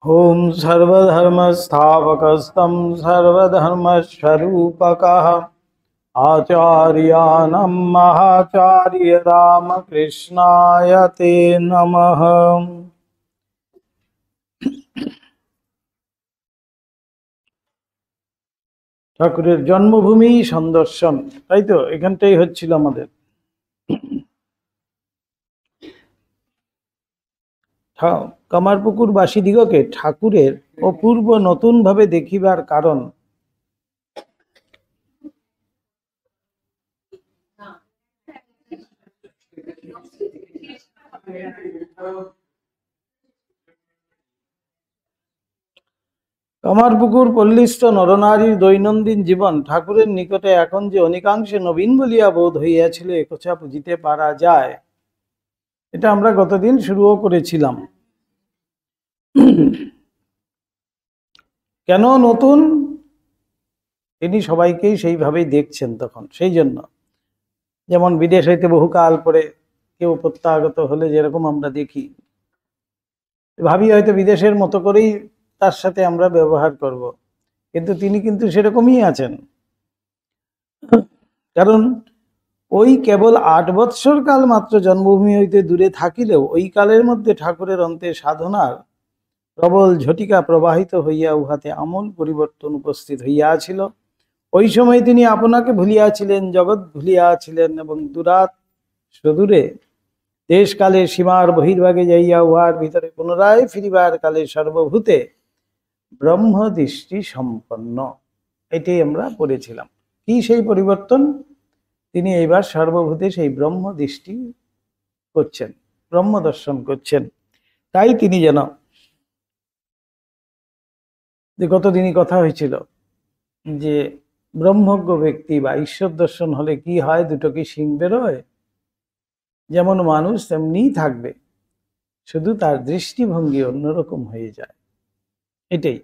ओम सर्वधर्मस्थापकस्तं सर्वधर्मस्वरूपकः आचार्याणां महाचार्य रामकृष्णाय ते नमः। ঠাকুরের জন্মভূমি সন্দর্শন, তাই তো? এখানটাই হচ্ছিল আমাদের। কামারপুকুরবাসীদিগকে ঠাকুরের অপূর্ব নতুন ভাবে দেখিবার কারণ কামারপুকুর পল্লিস্থ নরনারীর দৈনন্দিন জীবন ঠাকুরের নিকটে এখন যে অনেকাংশে নবীন বলিয়া বোধ হইয়াছিল একথা বুঝিতে পারা যায়। এটা আমরা গতদিন শুরুও করেছিলাম। কেন নতুন? তিনি সবাইকেই সেইভাবেই দেখছেন তখন। সেই জন্য যেমন বিদেশ হইতে বহুকাল পরে কেউ প্রত্যাগত হলে যেরকম আমরা দেখি, ভাবি হয়তো বিদেশের মতো করেই তার সাথে আমরা ব্যবহার করব, কিন্তু তিনি কিন্তু সেরকমই আছেন। কারণ ওই কেবল 8 বৎসর কাল মাত্র জন্মভূমি হইতে দূরে থাকিলেও ওই কালের মধ্যে ঠাকুরের অন্তে সাধনার প্রবল ঝটিকা প্রবাহিত হইয়া উহাতে আমূল পরিবর্তন উপস্থিত হইয়াছিল। ওই সময় তিনি আপনাকে ভুলিয়াছিলেন, জগৎ ভুলিয়াছিলেন এবং দূরাত সুদূরে দেশকালে সীমার বহির্ভাগে যাইয়া উহার ভিতরে পুনরায় ফিরিবার কালে সর্বভূতে ব্রহ্মদৃষ্টি সম্পন্ন। এটাই আমরা পড়েছিলাম। কি সেই পরিবর্তন? তিনি এইবার সর্বভূতে সেই ব্রহ্মদৃষ্টি করছেন, ব্রহ্ম দর্শন করছেন। তাই তিনি যেন, যে গতদিনই কথা হয়েছিল যে ব্রহ্মজ্ঞ ব্যক্তি বা ঈশ্বর দর্শন হলে কি হয়, দুটো কি শিং বেরোয়? যেমন মানুষ তেমনিই থাকবে, শুধু তার দৃষ্টিভঙ্গি অন্যরকম হয়ে যায়। এটাই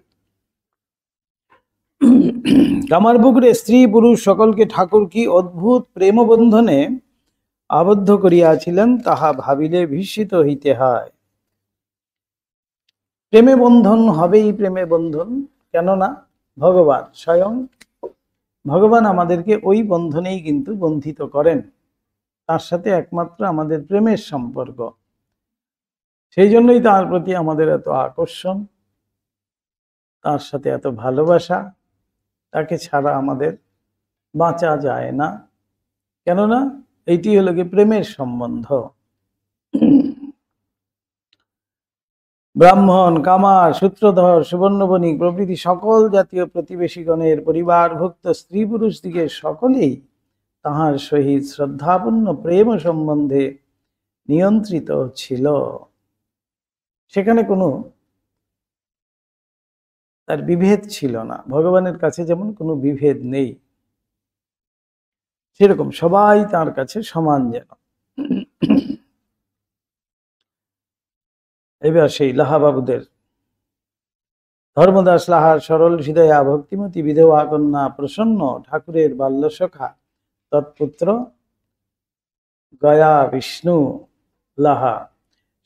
কামারপুকুরে স্ত্রী পুরুষ সকলকে ঠাকুর কি অদ্ভুত প্রেম বন্ধনে আবদ্ধ করিয়াছিলেন তাহা ভাবিলে ভীষিত হইতে হয়। প্রেমে বন্ধন হবেই, প্রেমে বন্ধন। কেননা ভগবান স্বয়ং, ভগবান আমাদেরকে ওই বন্ধনেই কিন্তু বন্ধিত করেন। তার সাথে একমাত্র আমাদের প্রেমের সম্পর্ক। সেই জন্যই তার প্রতি আমাদের এত আকর্ষণ, তার সাথে এত ভালোবাসা। তাকে ছাড়া আমাদের বাঁচা যায় না, কেননা এইটি হলো কি প্রেমের সম্বন্ধ। ব্রাহ্মণ, কামার, সূত্রধর, সুবর্ণবণিক প্রভৃতি সকল জাতীয় প্রতিবেশীগণের পরিবারভুক্ত স্ত্রী পুরুষ দিকে সকলেই তাহার সহিত শ্রদ্ধাপূর্ণ প্রেম সম্বন্ধে নিয়ন্ত্রিত ছিল। সেখানে কোনো তার বিভেদ ছিল না। ভগবানের কাছে যেমন কোনো বিভেদ নেই, সেরকম সবাই তার কাছে সমান যেন। এবার সেই লাহাবাবুদের ধর্মদাস লাহার সরল হৃদয়া ভক্তিমতী বিধবা কন্যা প্রসন্ন ঠাকুরের বাল্যসখা তৎপুত্র গয়া বিষ্ণু লাহা,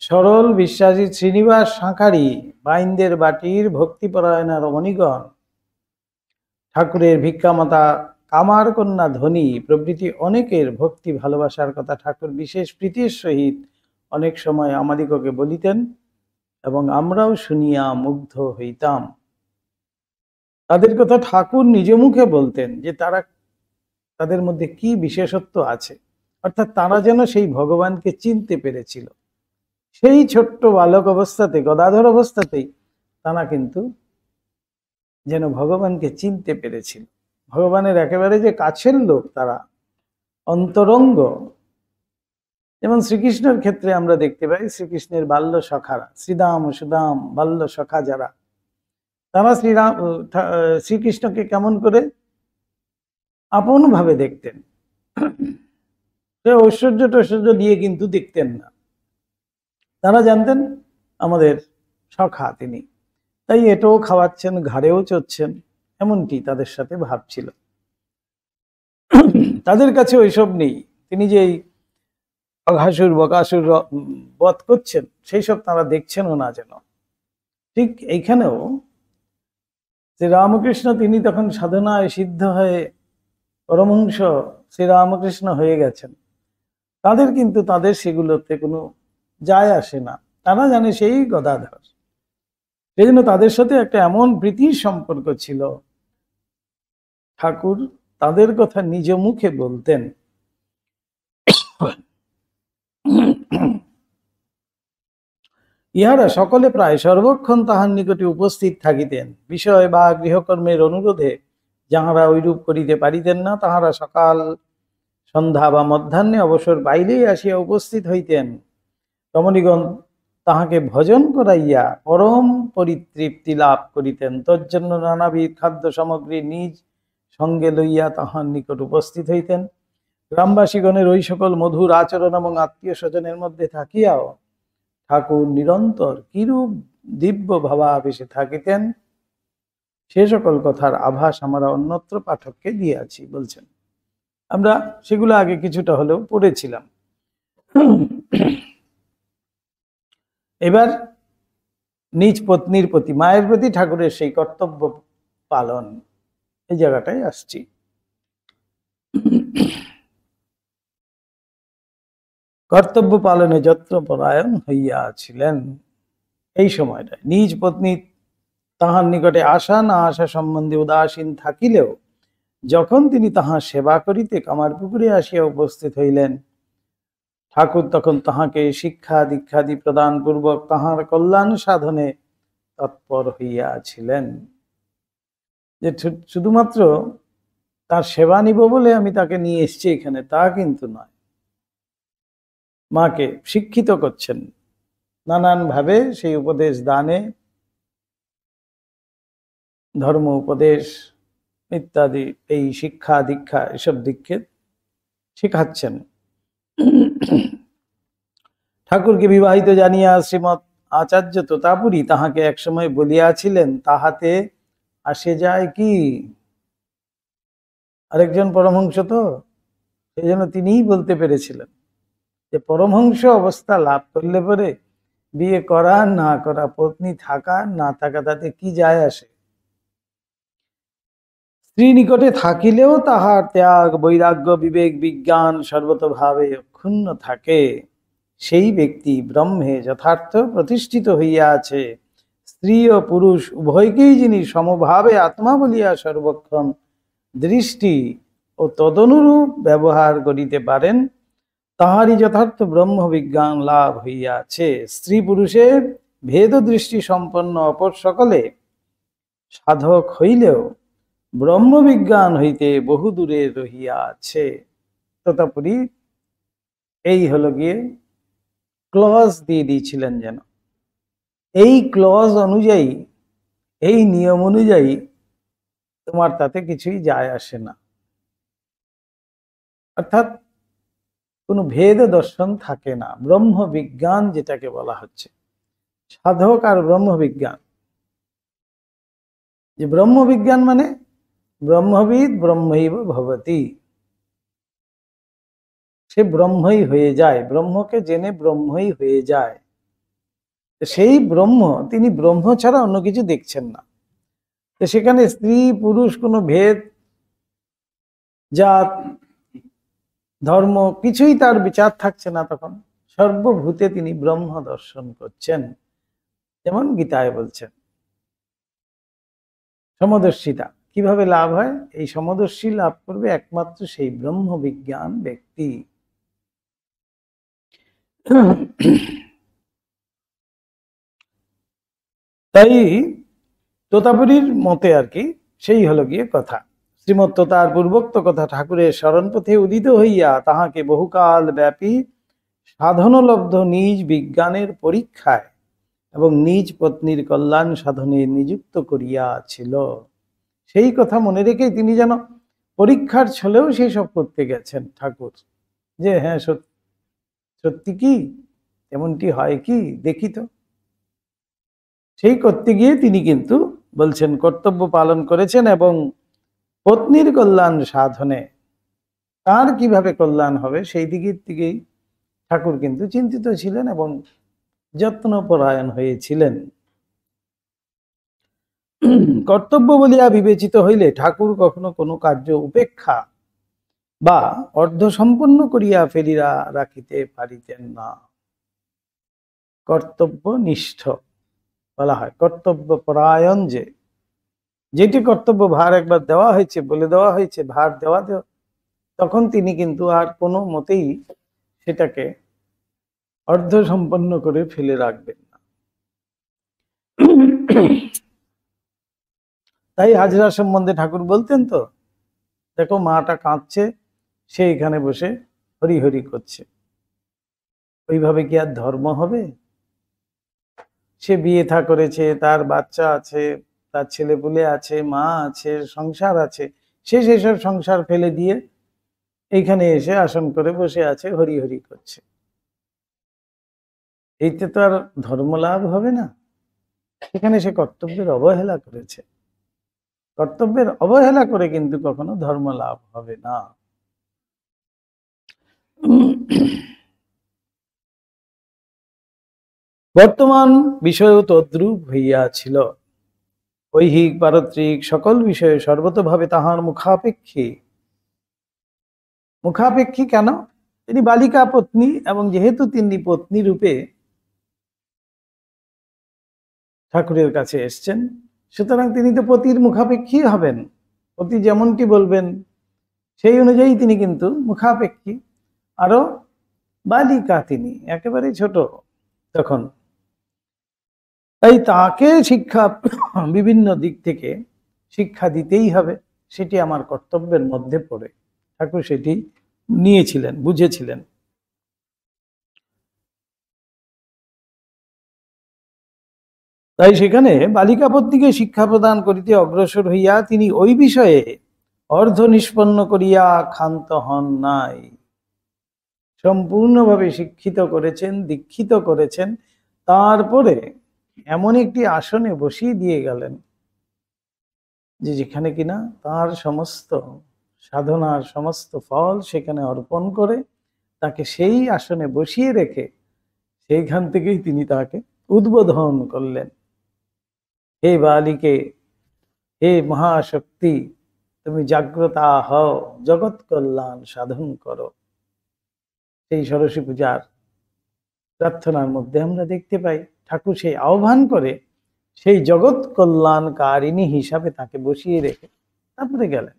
সরল বিশ্বাসী শ্রীনিবাস শাঁখারি, বাইন্দের বাটির ভক্তিপরায়ণা রমণীগণ, ঠাকুরের ভিক্ষামাতা কামার কন্যা ধনী প্রভৃতি অনেকের ভক্তি ভালোবাসার কথা ঠাকুর বিশেষ প্রীতির সহিত অনেক সময় আমাদিগকে বলিতেন এবং আমরাও শুনিয়া মুগ্ধ হইতাম। তাদের কথা ঠাকুর নিজ মুখে বলতেন যে তাদের মধ্যে কি বিশেষত্ব আছে, অর্থাৎ তারা যেন সেই ভগবানকে চিনতে পেরেছিল। সেই ছোট্ট বালক অবস্থাতে, গদাধর অবস্থাতেই তারা কিন্তু যেন ভগবানকে চিনতে পেরেছিল। ভগবানের একেবারে যে কাছের লোক, তারা অন্তরঙ্গ। যেমন শ্রীকৃষ্ণের ক্ষেত্রে আমরা দেখতে পাই, শ্রীকৃষ্ণের বাল্য সখারা, শ্রীদাম সুদাম বাল্য সখা যারা, তারা শ্রীকৃষ্ণকে কেমন করে আপন ভাবে দেখতেন। ঐশ্বর্য টৈশ্বর্য দিয়ে কিন্তু দেখতেন না। তারা জানতেন আমাদের সখা তিনি, তাই এটাও খাওয়াচ্ছেন, ঘাড়েও চড়ছেন, এমনটি তাদের সাথে ভাবছিল। তাদের কাছে ওইসব নেই। তিনি যে অঘাসুর বকাসুর বধ করছেন সেই সব তারা দেখছেনও না যেন। ঠিক এইখানেও শ্রীরামকৃষ্ণ তিনি তখন সাধনায় সিদ্ধ হয়ে পরমহংস শ্রীরামকৃষ্ণ হয়ে গেছেন। তাদের কিন্তু তাদের সেগুলোতে কোনো যায় আসে না, তারা জানে সেই গদাধর। সেই জন্য তাদের সাথে একটা এমন প্রীতির সম্পর্ক ছিল, ঠাকুর তাদের কথা নিজ মুখে বলতেন। ইহারা সকলে প্রায় সর্বক্ষণ তাহার নিকটে উপস্থিত থাকিতেন। বিষয় বা গৃহকর্মের অনুরোধে যাহারা ঐরূপ করিতে পারিতেন না, তাহারা সকাল সন্ধ্যা বা মধ্যাহ্নে অবসর পাইলেই আসিয়া উপস্থিত হইতেন। রমণীগণ তাহাকে ভজন করাইয়া পরম পরিতৃপ্তি লাভ করিতেন। তজ্জন্য নানাবিধ খাদ্য সামগ্রী নিজ সঙ্গে লইয়া তাহার নিকট উপস্থিত হইতেন। গ্রামবাসীগণের ওই সকল মধুর আচরণ এবং আত্মীয় স্বজনের মধ্যে থাকিয়াও ঠাকুর নিরন্তর কিরূপ দিব্য ভাবাবেশে থাকিতেন, সে সকল কথার আভাস আমরা অন্যত্র পাঠককে দিয়েছি বলছেন। আমরা সেগুলো আগে কিছুটা হলেও পড়েছিলাম। এবার নিজ পত্নীর প্রতি, মায়ের প্রতি ঠাকুরের সেই কর্তব্য পালন, এই জায়গাটায় আসছি। কর্তব্য পালনে যত্নপরায়ণ হইয়াছিলেন। এই সময়টায় নিজ পত্নী তাহার নিকটে আসা না আসা সম্বন্ধে উদাসীন থাকিলেও যখন তিনি তাহার সেবা করিতে কামারপুকুরে আসিয়া উপস্থিত হইলেন, ঠাকুর তখন তাহাকে শিক্ষা দীক্ষাদি প্রদান পূর্বক তাহার কল্যাণ সাধনে তৎপর হইয়াছিলেন। যে শুধুমাত্র তার সেবা নিব বলে আমি তাকে নিয়ে এসেছি এখানে, তা কিন্তু নয়। মাকে শিক্ষিত করছেন নানানভাবে, সেই উপদেশ দানে, ধর্ম উপদেশ ইত্যাদি, এই শিক্ষা দীক্ষা এসব দিককে শেখাচ্ছেন। ঠাকুরকে বিবাহিত জানিয়া শ্রীমৎ আচার্য তোতাপুরী তাহাকে একসময় বলিয়াছিলেন, তাহাতে আসে যায় কি? আরেকজন পরমহংস তো, সেই জন্য তিনিই বলতে পেরেছিলেন যে পরমহংস অবস্থা লাভ করলে পরে বিয়ে করা না করা, পত্নী থাকা না থাকা, তাতে কি যায় আসে? স্ত্রী নিকটে থাকিলেও তাহার ত্যাগ বৈরাগ্য বিবেক বিজ্ঞান সর্বতভাবে অক্ষুণ্ণ থাকে, সেই ব্যক্তি ব্রহ্মে যথার্থ প্রতিষ্ঠিত হইয়া আছে। স্ত্রী ও পুরুষ উভয়কেই যিনি সমভাবে আত্মা বলিয়া সর্বক্ষণ দৃষ্টি ও তদনুরূপ ব্যবহার করিতে পারেন, তাহারই যথার্থ ব্রহ্ম বিজ্ঞান লাভ হইয়াছে। স্ত্রী পুরুষের ভেদ দৃষ্টি সম্পন্ন অপর সকলে সাধক হইলেও ব্রহ্মবিজ্ঞান হইতে বহু দূরে রহিয়াছে। তোতাপুরী এই হলো গিয়ে ক্লজ দিয়ে দিয়েছিলেন, যেন এই ক্লজ অনুযায়ী, এই নিয়ম অনুযায়ী তোমার তাতে কিছুই যায় আসে না। অর্থাৎ কোনো ভেদ দর্শন থাকে না, ব্রহ্মবিজ্ঞান যেটাকে বলা হচ্ছে, সাধক আর ব্রহ্মবিজ্ঞান। যে ব্রহ্মবিজ্ঞান মানে ব্রহ্মবিদ ব্রহ্মৈব ভবতি, সে ব্রহ্মই হয়ে যায়, ব্রহ্মকে জেনে ব্রহ্মই হয়ে যায়। সেই ব্রহ্ম, তিনি ব্রহ্ম ছাড়া অন্য কিছু দেখছেন না। তো সেখানে স্ত্রী পুরুষ কোনো ভেদ, জাত, ধর্ম কিছুই তার বিচার থাকছে না। তখন সর্বভূতে তিনি ব্রহ্ম দর্শন করছেন। যেমন গীতায় বলছেন সমদর্শিতা কিভাবে লাভ হয়, এই সমদর্শী লাভ করবে একমাত্র সেই ব্রহ্ম বিজ্ঞান ব্যক্তি। তাই তোতাপুরীর মতে আর কি, সেই হলো গিয়ে কথা। শ্রীমৎ তোতার পূর্বোক্ত কথা ঠাকুরের শরণপথে উদিত হইয়া তাহাকে বহুকাল ব্যাপী সাধনলব্ধ নিজ বিজ্ঞানের পরীক্ষায় এবং নিজ পত্নীর কল্যাণ সাধনে নিযুক্ত করিয়াছিল। সেই কথা মনে রেখে তিনি যেন পরীক্ষার ছলেও সেই সব করতে গেছেন ঠাকুর, যে হ্যাঁ সত্যি কি, এমনটি হয় কি দেখি তো। সেই করতে গিয়ে তিনি কিন্তু বলছেন কর্তব্য পালন করেছেন এবং পত্নীর কল্যাণ সাধনে তার কিভাবে কল্যাণ হবে সেই দিকের দিকেই ঠাকুর কিন্তু চিন্তিত ছিলেন এবং যত্নপরায়ণ হয়েছিলেন। কর্তব্য বলিয়া বিবেচিত হইলে ঠাকুর কখনো কোনো কার্য উপেক্ষা বা অর্ধ সম্পন্ন করিয়া ফেলিয়া রাখিতে পারিতেন না। কর্তব্য নিষ্ঠ বলা হয়, কর্তব্য পরায়ণ, যেটি কর্তব্য ভার একবার দেওয়া হয়েছে, বলে দেওয়া হয়েছে, ভার দেওয়া তখন তিনি কিন্তু আর কোনো মতেই সেটাকে অর্ধ সম্পন্ন করে ফেলে রাখবেন না। তাই হাজরা সম্বন্ধে ঠাকুর বলতেন তো, দেখো মাটা কাঁদছে, সে এখানে বসে হরি হরি করছে, ওইভাবে কি আর ধর্ম হবে? সে বিয়ে থা করেছে, তার বাচ্চা আছে, তার ছেলেপুলে আছে, মা আছে, সংসার আছে, সে সেসব সংসার ফেলে দিয়ে এইখানে এসে আসন করে বসে আছে, হরি হরি করছে। এইতে তো আর ধর্ম লাভ হবে না। সেখানে সে কর্তব্যের অবহেলা করেছে। কর্তব্যের অবহেলা করে কিন্তু কখনো ধর্ম লাভ হবে না। বর্তমান বিষয়ও তদ্রূপ হইয়াছিল। ঐহিক পারত্রিক সকল বিষয়ে সর্বতভাবে তাহার মুখাপেক্ষী। মুখাপেক্ষী কেন? তিনি বালিকা পত্নী, এবং যেহেতু তিনি পত্নী রূপে ঠাকুরের কাছে এসছেন, সুতরাং তিনি তো পতির মুখাপেক্ষী হবেন। পতি যেমনটি বলবেন সেই অনুযায়ী তিনি কিন্তু মুখাপেক্ষী। আরো বালিকা, তিনি একেবারে ছোট তখন। তাই তাকে শিক্ষা, বিভিন্ন দিক থেকে শিক্ষা দিতেই হবে, সেটি আমার কর্তব্যের মধ্যে পড়ে। ঠাকুর সেটি নিয়েছিলেন, বুঝেছিলেন। তাই সেখানে বালিকা পত্নীকে শিক্ষা প্রদান করিতে অগ্রসর হইয়া তিনি ওই বিষয়ে অর্ধ নিষ্পন্ন করিয়া ক্ষান্ত হন নাই। সম্পূর্ণভাবে শিক্ষিত করেছেন, দীক্ষিত করেছেন, তারপরে এমন একটি আসনে বসিয়ে দিয়ে গেলেন যে যেখানে কিনা তার সমস্ত সাধনার সমস্ত ফল সেখানে অর্পণ করে তাকে সেই আসনে বসিয়ে রেখে সেইখান থেকেই তিনি তাকে উদ্বোধন করলেন। হে বালিকে, হে মহাশক্তি, তুমি জাগ্রতা হও, জগৎ কল্যাণ সাধন করো। সেই সরস্বতী পূজার প্রার্থনার মধ্যে আমরা দেখতে পাই ঠাকুর সেই আহ্বান করে সেই জগৎ কল্যাণকারিণী হিসাবে তাকে বসিয়ে রেখে তারপরে গেলেন।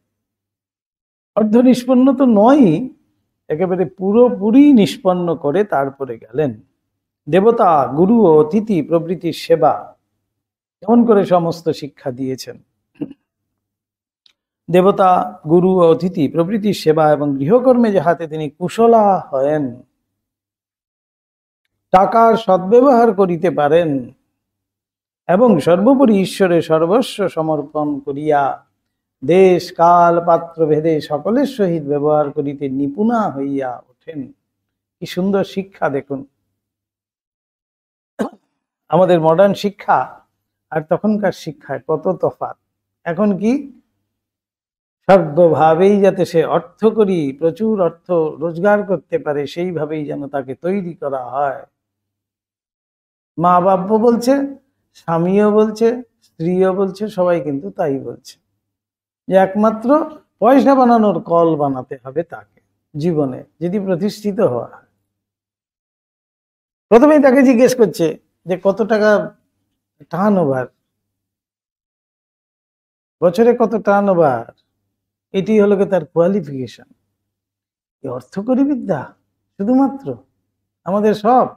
অর্ধ নিষ্পন্ন তো নয়ই, একেবারে পুরোপুরি নিষ্পন্ন করে তারপরে গেলেন। দেবতা, গুরু ও অতিথি প্রভৃতির সেবা কেমন করে সমস্ত শিক্ষা দিয়েছেন। দেবতা, গুরু ও অতিথি প্রভৃতির সেবা এবং গৃহকর্মে যাহাতে তিনি কুশলা হয়েন, টাকার সদ্ব্যবহার করিতে পারেন এবং সর্বোপরি ঈশ্বরের সর্বস্ব সমর্পণ করিয়া দেশ কাল পাত্র ভেদে সকলের সহিত ব্যবহার করিতে নিপুণা হইয়া ওঠেন। কি সুন্দর শিক্ষা দেখুন। আমাদের মডার্ন শিক্ষা আর তখনকার শিক্ষায় কত তফাৎ। এখন কি সর্বভাবেই যাতে সে অর্থ করি, প্রচুর অর্থ রোজগার করতে পারে, সেইভাবেই যেন তাকে তৈরি করা হয়। মা বাবা বলছে, স্বামীও বলছে, স্ত্রীও বলছে, সবাই কিন্তু তাই বলছে যে একমাত্র পয়সা বানানোর কল বানাতে হবে তাকে জীবনে যদি প্রতিষ্ঠিত হওয়া হয়। প্রথমেই তাকে জিজ্ঞেস করছে যে কত টাকা টার্ন ওভার, বছরে কত টার্ন ওভার, এটি হলো তার কোয়ালিফিকেশন। অর্থকরী বিদ্যা শুধুমাত্র আমাদের সব।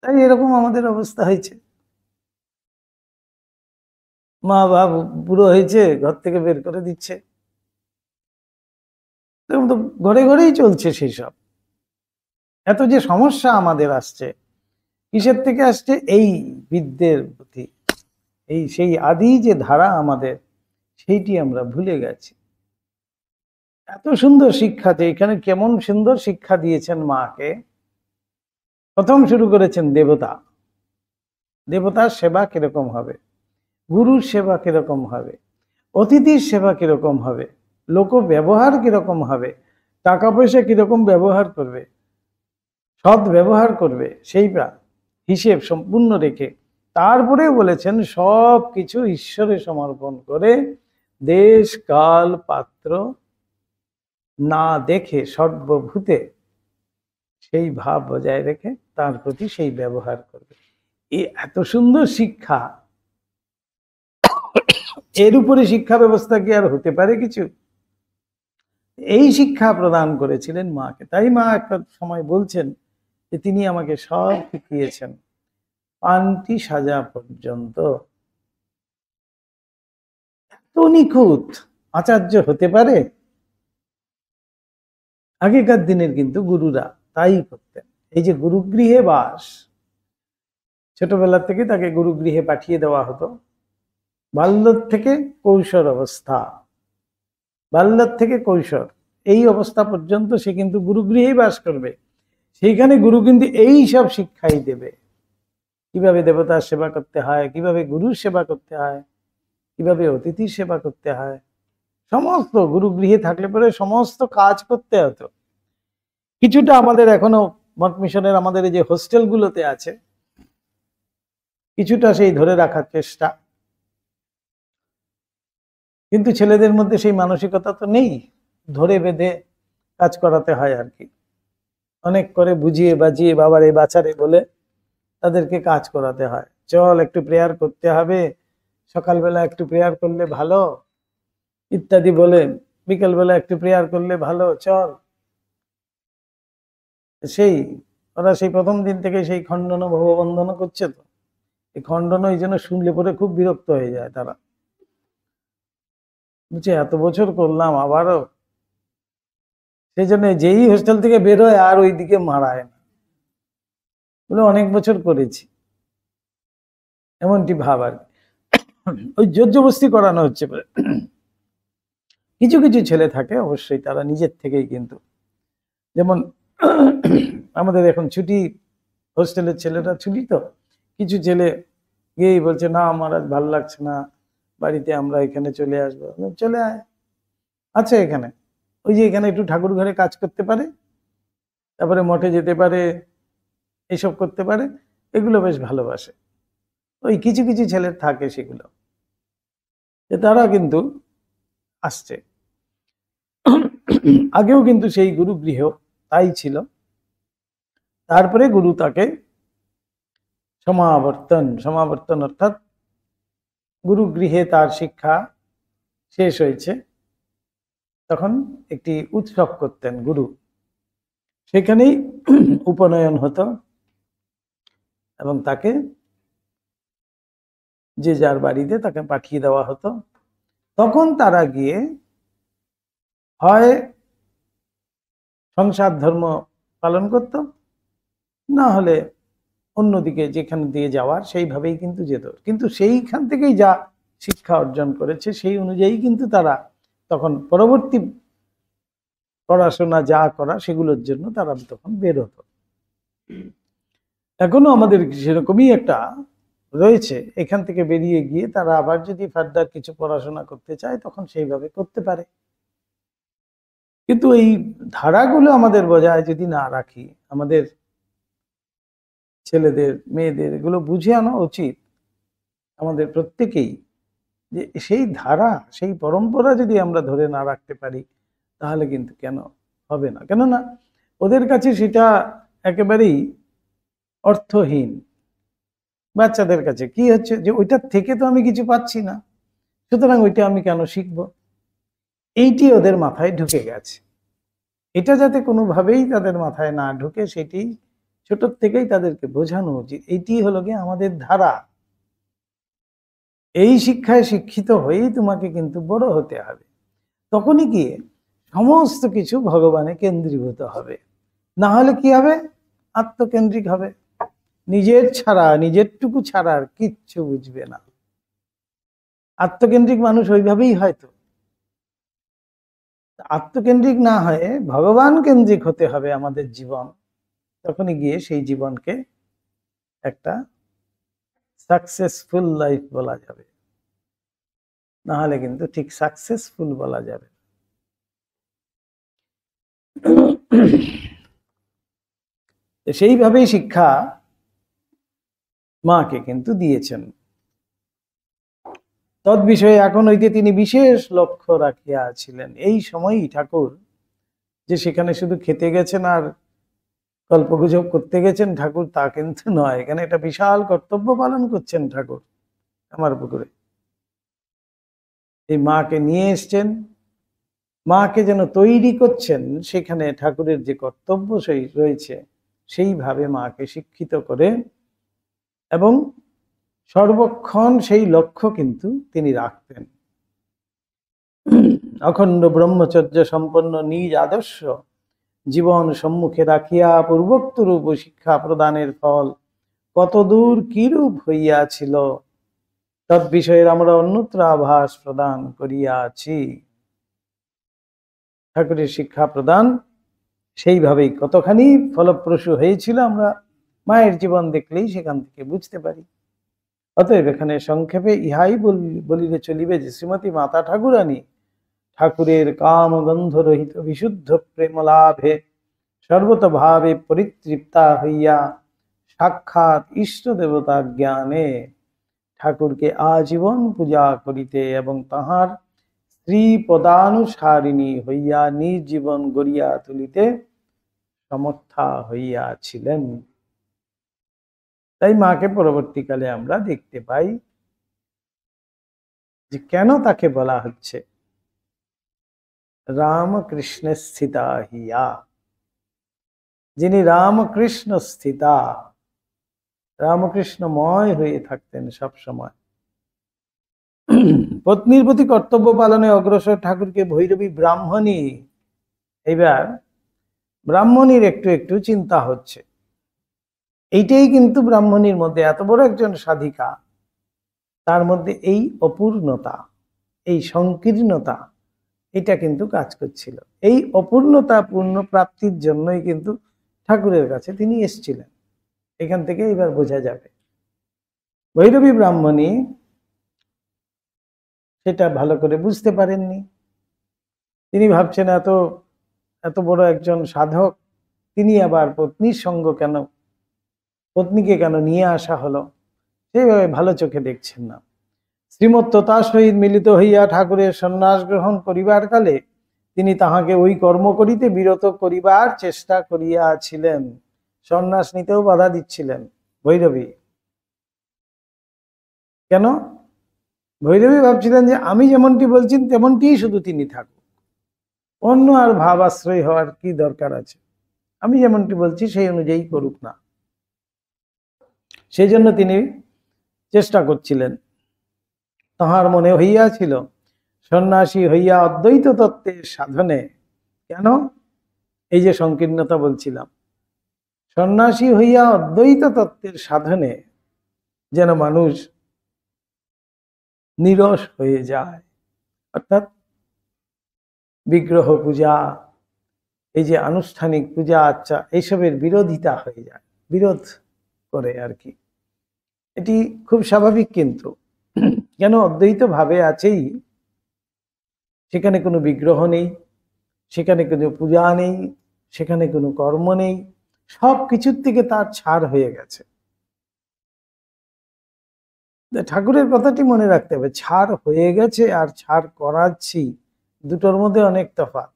তাই এরকম আমাদের অবস্থা হয়েছে। মা বাবা বুড়ো হয়েছে, ঘর থেকে বের করে দিচ্ছে, এরকম তো ঘরে ঘরেই চলছে সেই সব। এত যে সমস্যা আমাদের আসছে, কিসের থেকে আসছে? এই বিদ্যের প্রতি, এই সেই আদি যে ধারা আমাদের, সেইটি আমরা ভুলে গেছি। এত সুন্দর শিক্ষা, যে এখানে কেমন সুন্দর শিক্ষা দিয়েছেন মাকে। প্রথম শুরু করেছেন দেবতা, দেবতার সেবা কিরকম হবে, গুরুর সেবা কিরকম হবে, অতিথির সেবা কিরকম হবে, লোক ব্যবহার কিরকম হবে, টাকা পয়সা কিরকম ব্যবহার করবে, সৎ ব্যবহার করবে, সেইটা হিসেব সম্পূর্ণ রেখে তারপরে বলেছেন সব কিছু ঈশ্বরে সমর্পণ করে দেশ কাল পাত্র না দেখে সর্বভূতে সেই ভাব বজায় রেখে তার প্রতি সেই ব্যবহার করবে। এই এত সুন্দর শিক্ষা, এর উপরে শিক্ষা ব্যবস্থা কি আর হতে পারে কিছু? এই শিক্ষা প্রদান করেছিলেন মাকে। তাই মা একটা সময় বলছেন যে তিনি আমাকে সব শিখিয়েছেন, পান্তি সাজা পর্যন্ত। এত নিখুঁত আচার্য হতে পারে? আগেকার দিনের কিন্তু গুরুরা তাই করতেন। এই যে গুরুগৃহে বাস, ছোটবেলা থেকে তাকে গুরুগৃহে পাঠিয়ে দেওয়া হতো। বাল্য থেকে কৈশোর অবস্থা, বাল্য থেকে কৈশোর এই অবস্থা পর্যন্ত সে কিন্তু গুরুগৃহেই বাস করবে। সেইখানে গুরু কিন্তু এই সব শিক্ষাই দেবে, কিভাবে দেবতার সেবা করতে হয়, কিভাবে গুরুর সেবা করতে হয়, কিভাবে অতিথির সেবা করতে হয়। সমস্ত গুরুগৃহে থাকলে পরে সমস্ত কাজ করতে হতো। কিছুটা আমাদের এখনো মঠ মিশনের আমাদের এই যে হোস্টেলগুলোতে আছে, কিছুটা সেই ধরে রাখার চেষ্টা, কিন্তু ছেলেদের মধ্যে সেই মানসিকতা তো নেই। ধরে বেঁধে কাজ করাতে হয় আর কি, অনেক করে বুঝিয়ে বাজিয়ে বাবারে বাছারে বলে তাদেরকে কাজ করাতে হয়। চল একটু প্রেয়ার করতে হবে, সকালবেলা একটু প্রেয়ার করলে ভালো, ইত্যাদি বলে, বিকেলবেলা একটু প্রেয়ার করলে ভালো, চল। সেই ওরা সেই প্রথম দিন থেকে সেই খণ্ডন ভববন্ধন করছে। তো এই খণ্ডন এই জন্য শুনলে পরে খুব বিরক্ত হয়ে যায় তারা, বুঝছে এত বছর করলাম আবারও। সেই জন্য যেই হোস্টেল থেকে বেরোয় আর ওই দিকে মারায় না, বলে অনেক বছর করেছি, এমনটি ভাব আর কি। ওই জোর জবরদস্তি করানো হচ্ছে। কিছু কিছু ছেলে থাকে অবশ্যই তারা নিজের থেকেই, কিন্তু যেমন আমাদের এখন ছুটি, হোস্টেলের ছেলেরা ছুটি, তো কিছু ছেলে গিয়েই বলছে না আমার আজ ভালো লাগছে না, বাড়িতে আমরা এখানে চলে আসবো। চলে আয়, আচ্ছা এখানে ওই যে এখানে একটু ঠাকুর ঘরে কাজ করতে পারে, তারপরে মঠে যেতে পারে, এইসব করতে পারে, এগুলো বেশ ভালোবাসে। ওই কিছু কিছু ছেলের থাকে সেগুলো, তারা কিন্তু আসছে। আগেও কিন্তু সেই গুরুগৃহ তাই ছিল। তারপরে গুরু তাকে সমাবর্তন অর্থাৎ গুরুগৃহে তার শিক্ষা শেষ হয়েছে, তখন একটি উৎসব করতেন গুরু, সেখানেই উপনয়ন হতো এবং তাকে যে যার বাড়িতে তাকে পাঠিয়ে দেওয়া হতো। তখন তারা গিয়ে হয় সংসার ধর্ম পালন করত, না হলে অন্যদিকে যেখানে দিয়ে যাওয়ার সেইভাবেই কিন্তু যেত। কিন্তু সেইখান থেকেই যা শিক্ষা অর্জন করেছে সেই অনুযায়ী কিন্তু তারা তখন পরবর্তী পড়াশোনা যা করা সেগুলোর জন্য তারা তখন বের হতো। এখনো আমাদের সেরকমই একটা রয়েছে, এখান থেকে বেরিয়ে গিয়ে তারা আবার যদি ফার্দার কিছু পড়াশোনা করতে চায় তখন সেইভাবে করতে পারে। কিন্তু এই ধারাগুলো আমাদের বজায় যদি না রাখি, আমাদের ছেলেদের মেয়েদের এগুলো বুঝে আনা উচিত আমাদের প্রত্যেকেই, যে সেই ধারা সেই পরম্পরা যদি আমরা ধরে না রাখতে পারি তাহলে কিন্তু কেন হবে না। কেননা ওদের কাছে সেটা একেবারেই অর্থহীন। বাচ্চাদের কাছে কি হচ্ছে যে ওইটার থেকে তো আমি কিছু পাচ্ছি না, সুতরাং ওইটা আমি কেন শিখবো, এইটি ওদের মাথায় ঢুকে গেছে। এটা যাতে কোনোভাবেই তাদের মাথায় না ঢুকে সেটি ছোট থেকেই তাদেরকে বোঝানো উচিত। এইটি হলো গিয়ে আমাদের ধারা, এই শিক্ষায় শিক্ষিত হয়েই তোমাকে কিন্তু বড় হতে হবে। তখনই গিয়ে সমস্ত কিছু ভগবানে কেন্দ্রীভূত হবে, না হলে কি হবে, আত্মকেন্দ্রিক হবে, নিজের ছাড়া নিজেরটুকু ছাড়া আর কিচ্ছু বুঝবে না। আত্মকেন্দ্রিক মানুষ ওইভাবেই হয়তো, আত্মকেন্দ্রিক না হয়ে ভগবান কেন্দ্রিক হতে হবে আমাদের জীবন। তখনই গিয়ে সেই জীবনকে একটা সাকসেসফুল লাইফ বলা যাবে, না হলে কিন্তু ঠিক সাকসেসফুল বলা যাবে। সেইভাবেই শিক্ষা মাকে কিন্তু দিয়েছেন। তদ বিষয়ে এখন হইতে তিনি বিশেষ লক্ষ্য রাখিয়াছিলেন। এই সময়ই ঠাকুর যে সেখানে শুধু খেতে গেছেন আর গল্পগুজব করতে গেছেন ঠাকুর, তা কিন্তু নয়। এখানে একটা বিশাল কর্তব্য পালন করছেন ঠাকুর আমার পুকুরে। এই মাকে নিয়ে এসছেন, মাকে যেন তৈরি করছেন, সেখানে ঠাকুরের যে কর্তব্য সেই রয়েছে, সেইভাবে মাকে শিক্ষিত করে এবং সর্বক্ষণ সেই লক্ষ্য কিন্তু তিনি রাখতেন। অখণ্ড ব্রহ্মচর্য সম্পন্ন নিজ আদর্শ জীবন সম্মুখে রাখিয়া পূর্বোক্ত রূপ শিক্ষা প্রদানের ফল কতদূর কিরূপ হইয়াছিল তৎ বিষয়ের আমরা অন্যত্র আভাস প্রদান করিয়াছি। ঠাকুরের শিক্ষা প্রদান সেইভাবেই কতখানি ফলপ্রসূ হয়েছিল আমরা মায়ের জীবন দেখলেই সেখান থেকে বুঝতে পারি। অতএব এখানে সংক্ষেপে ইহাই বলিলে চলিবে যে শ্রীমতী মাতা ঠাকুরানী ঠাকুরের কাম গন্ধ রহিত বিশুদ্ধ প্রেম লাভে সর্বতভাবে পরিতৃপ্তা হইয়া সাক্ষাৎ ইষ্ট দেবতা জ্ঞানে ঠাকুরকে আজীবন পূজা করিতে এবং তাহার স্ত্রী পদানুসারিণী হইয়া নিজ জীবন গড়িয়া তুলিতে সমর্থা হইয়াছিলেন। তাই মাকে পরবর্তীকালে আমরা দেখতে পাই যে কেন তাকে বলা হচ্ছে রামকৃষ্ণ স্থিতা হিয়া, যিনি রামকৃষ্ণ স্থিতা, রামকৃষ্ণময় হয়ে থাকতেন সব সময়। পত্নীর প্রতি কর্তব্য পালনে অগ্রসর ঠাকুরকে ভৈরবী ব্রাহ্মণী, এইবার ব্রাহ্মণীর একটু একটু চিন্তা হচ্ছে। এইটাই কিন্তু ব্রাহ্মণীর মধ্যে, এত বড় একজন সাধিকা, তার মধ্যে এই অপূর্ণতা, এই সংকীর্ণতা, এটা কিন্তু কাজ করছিল। এই অপূর্ণতা পূর্ণ প্রাপ্তির জন্যই কিন্তু ঠাকুরের কাছে তিনি এসেছিলেন। এখান থেকে এবার বোঝা যাবে ভৈরবী ব্রাহ্মণী সেটা ভালো করে বুঝতে পারেননি। তিনি ভাবছেন এত এত বড় একজন সাধক, তিনি আবার পত্নীর সঙ্গ কেন, পত্নীকে কেন নিয়ে আসা হলো, সেইভাবে ভালো চোখে দেখছেন না। শ্রীমত্ততার সহিত মিলিত হইয়া ঠাকুরের সন্ন্যাস গ্রহণ করিবার কালে তিনি তাহাকে ওই কর্ম করিতে বিরত করিবার চেষ্টা করিয়াছিলেন। সন্ন্যাস নিতেও বাধা দিচ্ছিলেন ভৈরবী। কেন? ভৈরবী ভাবছিলেন যে আমি যেমনটি বলছি তেমনটি শুধু তিনি থাকুক, অন্য আর ভাব আশ্রয় হওয়ার কি দরকার আছে, আমি যেমনটি বলছি সেই অনুযায়ী করুক না। সেই জন্য তিনি চেষ্টা করছিলেন। তাহার মনে হইয়াছিল সন্ন্যাসী হইয়া অদ্বৈত তত্ত্বের সাধনে, কেন এই যে সংকীর্ণতা বলছিলাম, সন্ন্যাসী হইয়া অদ্বৈত তত্ত্বের সাধনে যেন মানুষ নিরস হয়ে যায়, অর্থাৎ বিগ্রহ পূজা, এই যে আনুষ্ঠানিক পূজা আচ্ছা এইসবের বিরোধিতা হয়ে যায়, বিরোধ করে আর কি। এটি খুব স্বাভাবিক। কিন্তু কেন অদ্বৈত ভাবে আছেই, সেখানে কোনো বিগ্রহ নেই, সেখানে কোনো পূজা নেই, সেখানে কোনো কর্ম নেই, সব কিছুর থেকে তার ছাড় হয়ে গেছে। ঠাকুরের কথাটি মনে রাখতে হবে, ছাড় হয়ে গেছে আর ছাড় করাচ্ছি, দুটোর মধ্যে অনেক তফাৎ।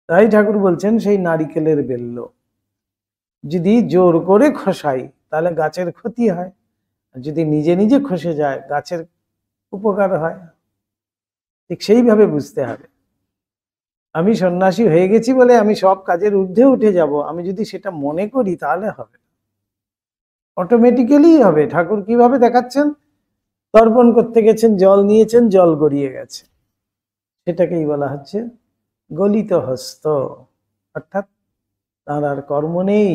তাই ঠাকুর বলছেন সেই নারিকেলের বেল্ল যদি জোর করে খসাই তাহলে গাছের ক্ষতি হয়, যদি নিজে নিজে খসে যায় গাছের উপকার হয়। ঠিক সেইভাবে বুঝতে হবে। আমি সন্ন্যাসী হয়ে গেছি বলে আমি সব কাজের ঊর্ধ্বে উঠে যাব, আমি যদি সেটা মনে করি তাহলে হবে, অটোমেটিক্যালি হবে। ঠাকুর কিভাবে দেখাচ্ছেন, তর্পণ করতে গেছেন, জল নিয়েছেন, জল গড়িয়ে গেছে, সেটাকেই বলা হচ্ছে গলিত হস্ত, অর্থাৎ তার আর কর্ম নেই,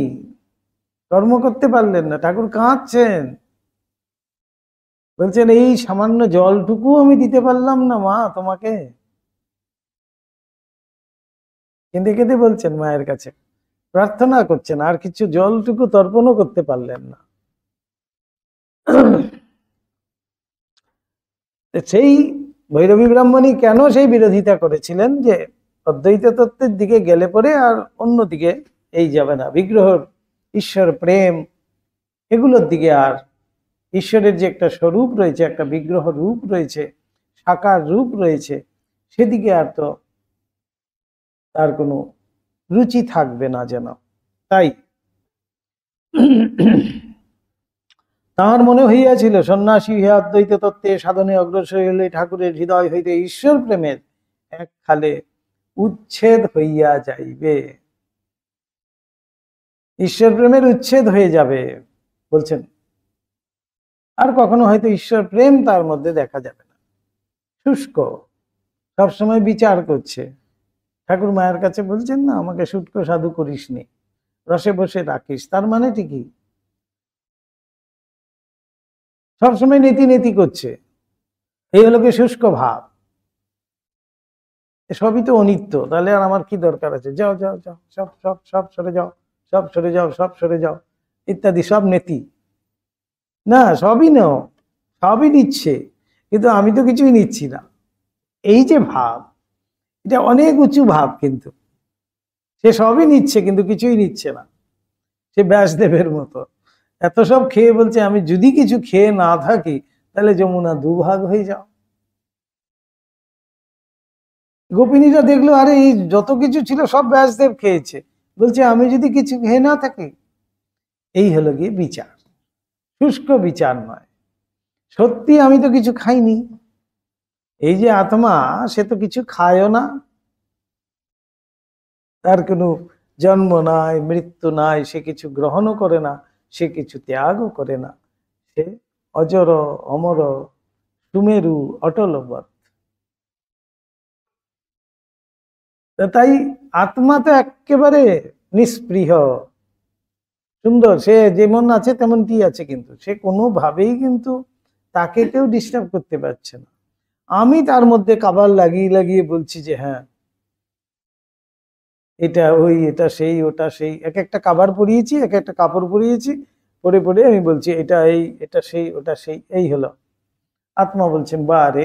কর্ম করতে পারলেন না। ঠাকুর কাঁদছেন, বলছেন এই সামান্য জলটুকু আমি দিতে পারলাম না মা তোমাকে। কেঁদে কেঁদে বলছেন মায়ের কাছে, প্রার্থনা করছেন, আর কিছু জলটুকু তর্পণও করতে পারলেন না। সেই ভৈরবী ব্রাহ্মণী কেন সেই বিরোধিতা করেছিলেন যে অদ্বৈত তত্ত্বের দিকে গেলে পরে আর অন্যদিকে এই যাবে না, বিগ্রহ ঈশ্বর প্রেম এগুলোর দিকে আর ঈশ্বরের যে একটা স্বরূপ রয়েছে, একটা বিগ্রহ রূপ রয়েছে, সাকার রূপ রয়েছে, সেদিকে আর তো তার কোনো রুচি থাকবে না যেন। তাই তাহার মনে হইয়াছিল সন্ন্যাসী হইয়া অদ্বৈত তত্ত্বে সাধনে অগ্রসর হইলে ঠাকুরের হৃদয় হইতে ঈশ্বর প্রেমের এক খালে উচ্ছেদ হইয়া যাইবে, ঈশ্বর প্রেমের উচ্ছেদ হয়ে যাবে বলছেন। আর কখনো হয়তো ঈশ্বর প্রেম তার মধ্যে দেখা যাবে না, শুষ্ক, সবসময় বিচার করছে। ঠাকুর মায়ের কাছে বলছেন না, আমাকে শুষ্ক সাধু করিস নি, রসে বসে রাখিস। তার মানে ঠিকই সবসময় নীতি নীতি করছে, এই হলো কি শুষ্ক ভাব। সবই তো অনিত্য, তাহলে আর আমার কি দরকার আছে, যাও যাও যাও, সব সব সব সরে যাও, সব সরে যাও, সব সরে যাও ইত্যাদি, সব নীতি না, সবই নাও, সবই নিচ্ছে, কিন্তু আমি তো কিছুই নিচ্ছি না। এই যে ভাব, এটা অনেক উঁচু ভাব, কিন্তু সে সবই নিচ্ছে কিন্তু কিছুই নিচ্ছে না। সে ব্যাসদেবের মতো এত সব খেয়ে বলছে, আমি যদি কিছু খেয়ে না থাকি তাহলে যমুনা দুভাগ হয়ে যাও। গোপিনীরা দেখলো, আরে এই যত কিছু ছিল সব ব্যাসদেব খেয়েছে, বলছে আমি যদি কিছু খেয়ে না থাকি। এই হলো গিয়ে বিচার, শুষ্ক বিচার নয়, সত্যি আমি তো কিছু খাইনি। এই যে আত্মা, সে তো কিছু খায়ও না, তার কোনো জন্ম নাই, মৃত্যু নাই, সে কিছু গ্রহণও করে না, সে কিছু ত্যাগও করে না, সে অজর অমর সুমেরু অটলবৎ। তাই আত্মা তো একেবারে নিষ্পৃহ, সুন্দর, সে যেমন আছে তেমনটি আছে, কিন্তু সে কোনোভাবেই কিন্তু তাকে কেউ ডিস্টার্ব করতে পারছে না। আমি তার মধ্যে কাবার লাগিয়ে লাগিয়ে বলছি যে হ্যাঁ এটা ওই, এটা সেই, ওটা সেই, এক একটা কাবার পরিয়েছি, এক একটা কাপড় পরিয়েছি, পরে পরে আমি বলছি এটা এই, এটা সেই, ওটা সেই। এই হলো আত্মা বলছেন, বারে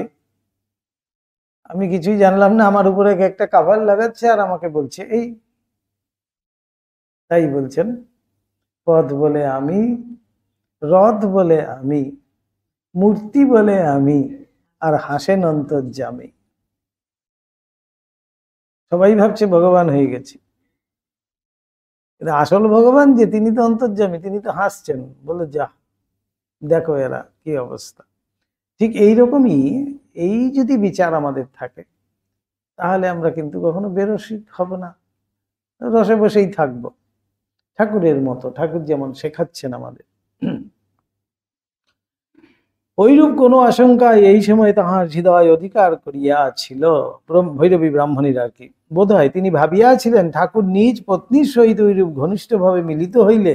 আমি কিছুই জানলাম না, আমার উপরে এক একটা কাভার লাগাচ্ছে আর আমাকে বলছে এই। তাই বলছেন, পদ বলে আমি, রথ বলে আমি, মূর্তি বলে আমি, আর হাসেন অন্তর্যামী। সবাই ভাবছে ভগবান হয়ে গেছে, আসল ভগবান যে, তিনি তো অন্তর্যামী, তিনি তো হাসছেন, বলে যা দেখো এরা কি অবস্থা। ঠিক এইরকমই, এই যদি বিচার আমাদের থাকে তাহলে আমরা কিন্তু কখনো বেরসিক হব না, রসে বসেই থাকবো ঠাকুরের মতো। ঠাকুর যেমন শেখাচ্ছেন আমাদের, ঐরূপ কোনো আশঙ্কায় এই সময় তাহার হৃদয় অধিকার করিয়াছিল। ভৈরবী ব্রাহ্মণীর আর কি বোধ হয়, তিনি ভাবিয়াছিলেন ঠাকুর নিজ পত্নীর সহিত ঐরূপ ঘনিষ্ঠভাবে মিলিত হইলে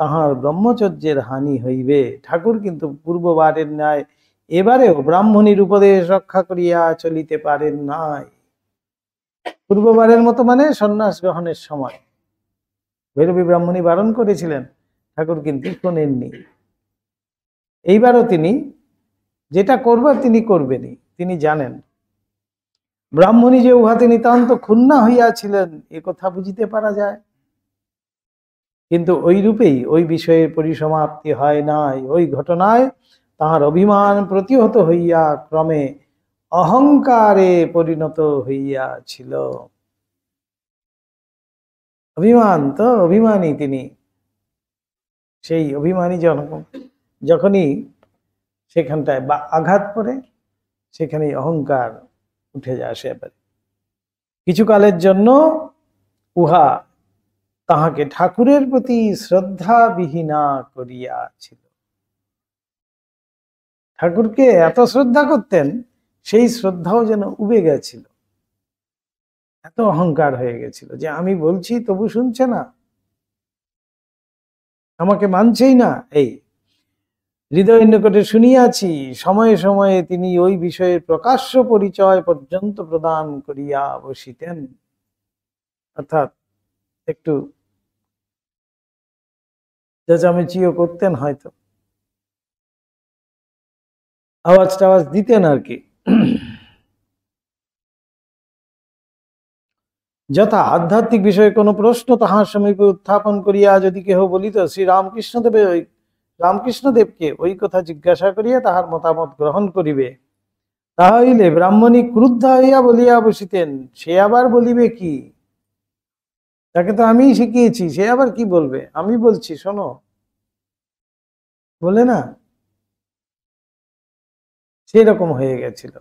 তাহার ব্রহ্মচর্যের হানি হইবে। ঠাকুর কিন্তু পূর্ববারের ন্যায় এবারেও ব্রাহ্মণীর উপদেশ রক্ষা করিয়া চলিতে পারেন নাই। পূর্ববারের মতো মানে সন্ন্যাস গ্রহণের সময় ভৈরবী ব্রাহ্মণী বারণ করেছিলেন, ঠাকুর কিন্তু শোনেননি। এইবারও তিনি যেটা করবার তিনি করবেনই, তিনি জানেন। ব্রাহ্মণী যে উহাতে নিতান্ত ক্ষুণ্ণা হইয়াছিলেন এ কথা বুঝিতে পারা যায়, কিন্তু ওই রূপেই ওই বিষয়ের পরিসমাপ্তি হয় নাই। ওই ঘটনায় তাহার অভিমান প্রতিহত হইয়া ক্রমে অহংকারে পরিণত হইয়াছিল। অভিমান তো অভিমানী তিনি, সেই অভিমানী যখনই সেখানটায় বা আঘাত পড়ে, সেখানেই অহংকার উঠে যায় এবারে। কিছুকালের জন্য উহা তাহাকে ঠাকুরের প্রতি শ্রদ্ধাবিহীনা করিয়াছিল। ঠাকুরকে এত শ্রদ্ধা করতেন, সেই শ্রদ্ধাও যেন উবে গেছিল, এত অহংকার হয়ে গেছিল যে আমি বলছি তবু শুনছে না, আমাকে মানছেই না। এই হৃদয়ের নিকটে শুনিয়াছি, সময়ে সময়ে তিনি ওই বিষয়ের প্রকাশ্য পরিচয় পর্যন্ত প্রদান করিয়া বসিতেন। অর্থাৎ একটু চেঁচামেচিও করতেন, হয়তো আওয়াজ টাওয়াজ দিতেন আর কি। যথা আধ্যাত্মিক বিষয়ে কোনো প্রশ্ন তাহার সমীপে উত্থাপন করিয়া যদি কেহ বলিত, শ্রী রামকৃষ্ণদেব রামকৃষ্ণদেবকে ওই কথা জিজ্ঞাসা করিয়া তাহার মতামত গ্রহণ করিবে। তাহা হইলে ব্রাহ্মণী ক্রুদ্ধ হইয়া বলিয়া বসিতেন, সে আবার বলিবে কি? তাকে তো আমিই শিখিয়েছি, সে আবার কি বলবে? আমি বলছি শোনো, বলে না, সেরকম হয়ে গেছিল।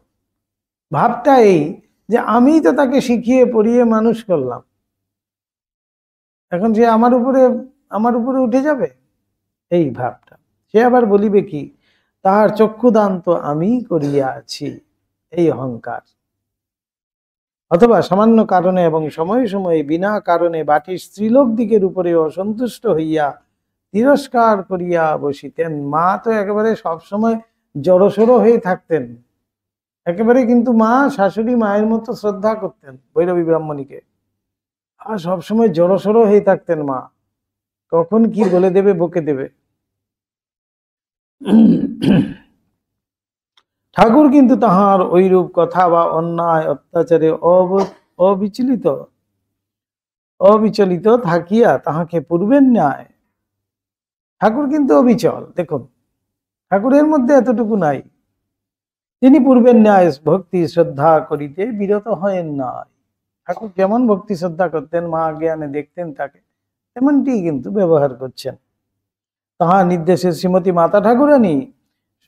ভাবটা এই যে আমি তো তাকে শিখিয়ে পড়িয়ে মানুষ করলাম, এখন সে আমার উপরে উঠে যাবে, এই ভাবটা। সে আবার বলিবে কি? তাহার চক্ষুদান তো আমিই করিয়াছি, এই অহংকার। অথবা সামান্য কারণে এবং সময়ে সময়ে বিনা কারণে বাটির স্ত্রীলোক দিকের উপরে অসন্তুষ্ট হইয়া তিরস্কার করিয়া বসিতেন। মা তো একেবারে সবসময় জড়সড়ো হয়ে থাকতেন, একেবারে, কিন্তু মা শাশুড়ি মায়ের মতো শ্রদ্ধা করতেন ভৈরবী ব্রাহ্মণীকে, আর সবসময় জড়সড়ো হয়ে থাকতেন মা, কখন কি বলে দেবে, বকে দেবে। ঠাকুর কিন্তু তাহার ওইরূপ কথা বা অন্যায় অত্যাচারে অবিচলিত থাকিয়া তাহাকে পূর্বের ন্যায়, ঠাকুর কিন্তু অবিচল। দেখুন, ঠাকুরের মধ্যে এতটুকু নাই, তিনি পূর্বের ন্যায় ভক্তি শ্রদ্ধা করিতে বিরত হয়েন নাই। ঠাকুর যেমন ভক্তি শ্রদ্ধা করতেন, মা জ্ঞানে দেখতেন তাকে, তেমনটি কিন্তু ব্যবহার করছেন। তাহার নির্দেশে শ্রীমতী মাতা ঠাকুরানী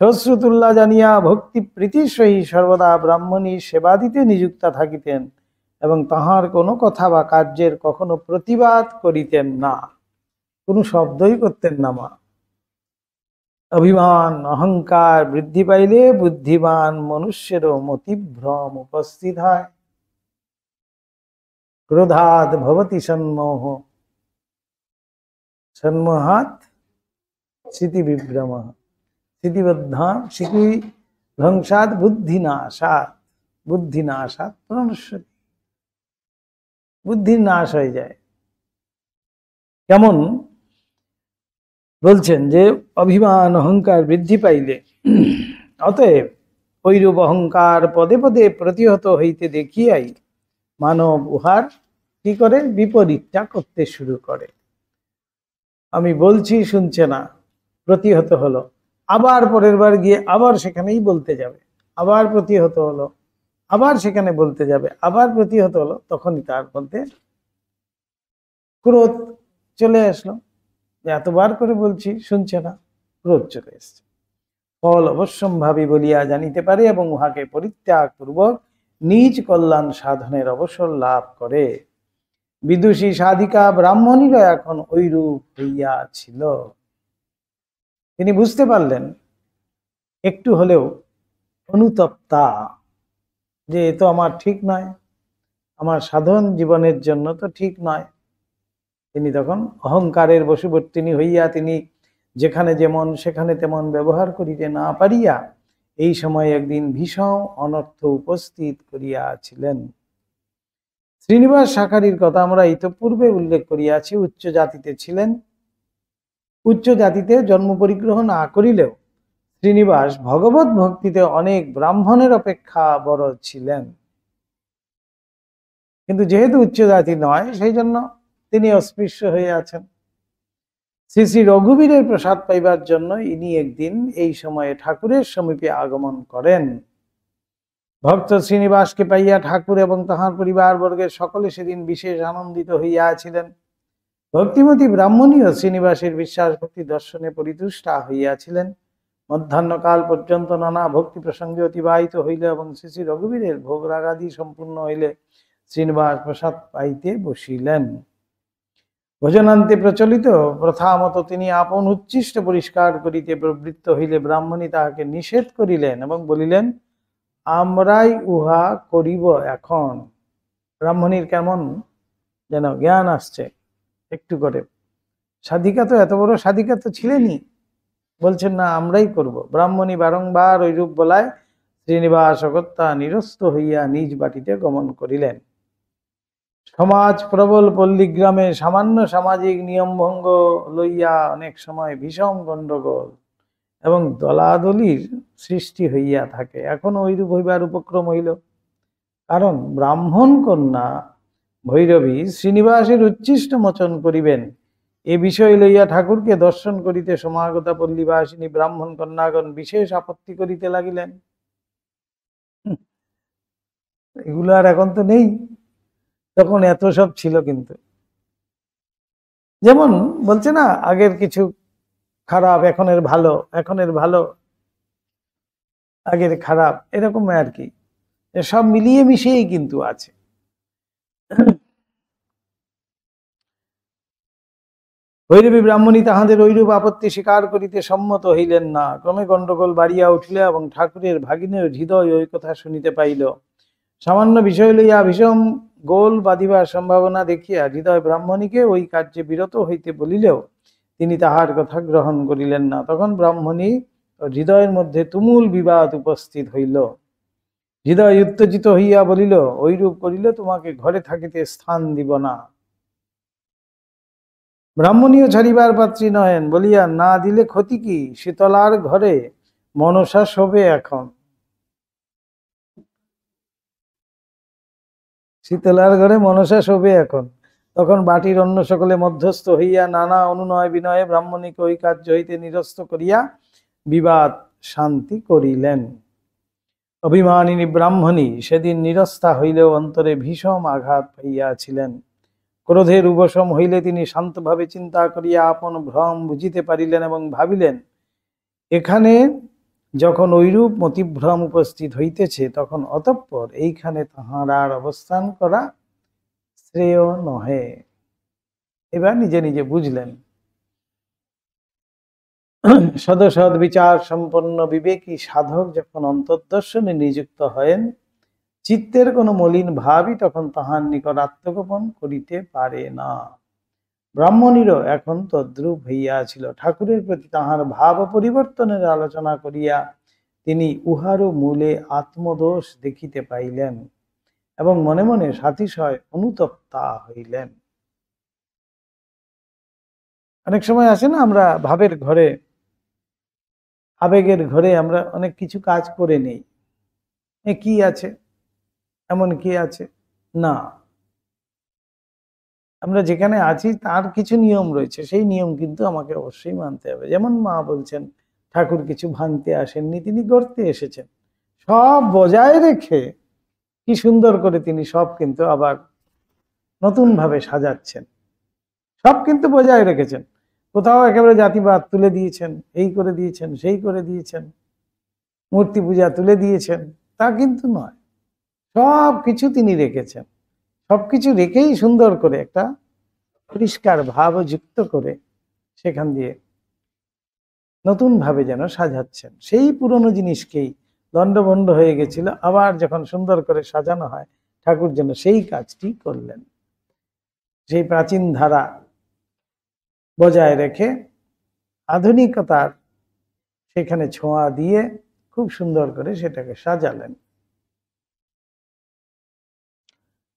সশ্রুতুল্লাহ জানিয়া ভক্তি প্রীতির সহিত সর্বদা ব্রাহ্মণী সেবা দিতে নিযুক্তা থাকিতেন এবং তাহার কোনো কথা বা কার্যের কখনো প্রতিবাদ করিতেন না, কোনো শব্দই করতেন না মা। অভিমান অহংকার বৃদ্ধি পাইলে বুদ্ধিমান মনুষ্যেরও মতিভ্রম উপস্থিত হয়। ক্রোধাৎ ভবতি সন্মোহাৎ স্মৃতি বিভ্রম, স্মৃতিবদ্ধান স্মৃতি ধ্বংসাৎ বুদ্ধিনাশাৎ প্রণশ্যতি। বুদ্ধির নাশ হয়ে যায়। কেমন বলছেন যে অভিমান অহংকার বৃদ্ধি পাইলে, অতএব ঐরূপ অহংকার পদে পদে প্রতিহত হইতে দেখিয়াই মানব উহার কি করে? বিপরীতটা করতে শুরু করে। আমি বলছি শুনছে না, প্রতিহত হলো, আবার পরের বার গিয়ে আবার সেখানেই বলতে যাবে, আবার প্রতিহত হলো, আবার সেখানে বলতে যাবে, আবার প্রতিহত হলো, তখনই তার মধ্যে ক্রোধ চলে আসলো। এতবার করে বলছি শুনছে না, ক্রোধ চলে এসছে। ফল অবশ্যম্ভাবী বলিয়া জানিতে পারে এবং উহাকে পরিত্যাগ পূর্বক নিজ কল্যাণ সাধনের অবসর লাভ করে। বিদুষী সাধিকা ব্রাহ্মণীরা এখন ঐরূপ হইয়াছিল। তিনি বুঝতে পারলেন একটু হলেও অনুতপ্তা, যে এ তো আমার ঠিক নয়, আমার সাধন জীবনের জন্য তো ঠিক নয়। তিনি তখন অহংকারের বশবর্তিনী হইয়া তিনি যেখানে যেমন সেখানে তেমন ব্যবহার করিতে না পারিয়া এই সময় একদিন ভীষণ অনর্থ উপস্থিত করিয়াছিলেন। শ্রীনিবাস শাঁখারীর কথা আমরা ইতপূর্বে উল্লেখ করিয়াছি। উচ্চ জাতিতে ছিলেন, উচ্চ জাতিতে জন্ম পরিগ্রহ না করিলেও শ্রীনিবাস ভগবত ভক্তিতে অনেক ব্রাহ্মণের অপেক্ষা বড় ছিলেন, কিন্তু যেহেতু উচ্চ জাতি নয় সেই জন্য তিনি অস্পৃশ্য হয়ে আছেন। শ্রী শ্রী রঘুবীরের প্রসাদ পাইবার জন্য ইনি একদিন এই সময়ে ঠাকুরের সমীপে আগমন করেন। ভক্ত শ্রীনিবাসকে পাইয়া ঠাকুর এবং তাহার পরিবার বর্গের সকলে সেদিন বিশেষ আনন্দিত হইয়াছিলেন। ভক্তিমতী ব্রাহ্মণীও শ্রীনিবাসের বিশ্বাস ভক্তি দর্শনে পরিতুষ্টা হইয়াছিলেন। মধ্যাহ্নকাল পর্যন্ত নানা ভক্তি প্রসঙ্গে অতিবাহিত হইলে এবং শ্রী শ্রী রঘুবীরের ভোগরাগাদি সম্পূর্ণ হইলে শ্রীনিবাস প্রসাদ পাইতে বসিলেন। ভোজনান্তে প্রচলিত প্রথা মতো তিনি আপন উচ্ছিষ্ট পরিষ্কার করিতে প্রবৃত্ত হইলে ব্রাহ্মণী তাহাকে নিষেধ করিলেন এবং বলিলেন, আমরাই উহা করিব এখন। ব্রাহ্মণীর কেমন যেন জ্ঞান আসছে একটু করে। সাধিকা তো এত বড় সাধিকা তো ছিলেনই, বলছেন না আমরাই করব। ব্রাহ্মণী বারংবার ঐরূপ বলায় শ্রীনিবাস অগত্যা নিরস্ত হইয়া নিজ বাটিতে গমন করিলেন। সমাজ প্রবল পল্লীগ্রামে সামান্য সামাজিক নিয়মভঙ্গ লইয়া অনেক সময় ভীষণ গণ্ডগোল এবং দলাদলির সৃষ্টি হইয়া থাকে। এখন ঐরূপ হইবার উপক্রম হইল, কারণ ব্রাহ্মণ কন্যা ভৈরবী শ্রীনিবাসের উচ্ছিষ্ট মোচন করিবেন এ বিষয় লইয়া ঠাকুরকে দর্শন করিতে সমাগতা পল্লীবাসিনী ব্রাহ্মণ কন্যাগণ বিশেষ আপত্তি করিতে লাগিলেন। এগুলো আর এখন তো নেই, তখন এত সব ছিল। কিন্তু যেমন বলছে না, আগের কিছু খারাপ এখনের ভালো, এখনের ভালো আগের খারাপ, এরকম আর কি, সব মিলিয়ে মিশিয়েই কিন্তু আছে। ভৈরবী ব্রাহ্মণী তাহাদের ঐরূপ আপত্তি স্বীকার করিতে সম্মত হইলেন না। ক্রমে গণ্ডগোল বাড়িয়া উঠিল এবং ঠাকুরের ভাগিনের হৃদয় ওই কথা শুনিতে পাইল। সামান্য বিষয় লইয়া ভীষণ গোল বাঁধিবার সম্ভাবনা দেখিয়া হৃদয় ব্রাহ্মণীকে ওই কার্যে বিরত হইতে বলিলেও তিনি তাহার কথা গ্রহণ করিলেন না। তখন ব্রাহ্মণী হৃদয়ের মধ্যে তুমুল বিবাদ উপস্থিত হইল। হৃদয় উত্তেজিত হইয়া বলিল, ঐরূপ করিলে তোমাকে ঘরে থাকিতে স্থান দিব না। ব্রাহ্মণীও ছাড়িবার পাত্রী নহেন বলিয়া, না দিলে ক্ষতি কি, শীতলার ঘরে মনসা শোবে এখন। শীতলার ঘরে মনসা শোবে এখন। তখন বাটির অন্য সকলে মধ্যস্থ হইয়া নানা অনুনয় বিনয়ে ব্রাহ্মণীকে ওই কার্য হইতে নিরস্ত করিয়া বিবাদ শান্তি করিলেন। অভিমানিনী ব্রাহ্মণী সেদিন নিরস্তা হইলেও অন্তরে ভীষণ আঘাত পাইয়াছিলেন। ক্রোধের উপশম হইলে তিনি শান্তভাবে চিন্তা করিয়া আপন ভ্রম বুঝিতে পারিলেন এবং ভাবিলেন, এখানে যখন ঐরূপ মতিভ্রম উপস্থিত হইতেছে, তখন অতঃপর এইখানে তাহার আর অবস্থান করা শ্রেয় নহে। এবার নিজে নিজে বুঝলেন। সদসদ বিচার সম্পন্ন বিবেকী সাধক যখন অন্তর্দর্শনে নিযুক্ত হয়েন, চিত্তের কোনো মলিন ভাবই তখন তাহার নিকট আত্মগোপন করিতে পারে না। ব্রাহ্মণীরও এখন তদ্রূপ হইয়াছিল। ঠাকুরের প্রতি তাহার ভাব পরিবর্তনের আলোচনা করিয়া তিনি উহারও মূলে আত্মদোষ দেখিতে পাইলেন এবং মনে মনে সাতিশয় অনুতপ্তা হইলেন। অনেক সময় আসে না, আমরা ভাবের ঘরে, আবেগের ঘরে আমরা অনেক কিছু কাজ করে নেই। কি আছে, এমন কি আছে না, আমরা যেখানে আছি তার কিছু নিয়ম রয়েছে, সেই নিয়ম কিন্তু আমাকে অবশ্যই মানতে হবে। যেমন মা বলছেন, ঠাকুর কিছু ভাঙতে আসেননি, তিনি গড়তে এসেছেন। সব বজায় রেখে কি সুন্দর করে তিনি সব কিন্তু আবার নতুন ভাবে সাজাচ্ছেন। সব কিন্তু বজায় রেখেছেন, কোথাও একেবারে জাতিবাদ তুলে দিয়েছেন, এই করে দিয়েছেন, সেই করে দিয়েছেন, মূর্তি পূজা তুলে দিয়েছেন, তা কিন্তু নয়। সব কিছু তিনি রেখেছেন, সবকিছু রেখেই সুন্দর করে একটা পরিষ্কার ভাব যুক্ত করে সেখান দিয়ে নতুন ভাবে যেন সাজাচ্ছেন। সেই পুরনো জিনিসকেই লন্ডভন্ড হয়ে গেছিল, আবার যখন সুন্দর করে সাজানো হয়, ঠাকুর যেন সেই কাজটি করলেন। সেই প্রাচীন ধারা বজায় রেখে আধুনিকতার সেখানে ছোঁয়া দিয়ে খুব সুন্দর করে সেটাকে সাজালেন।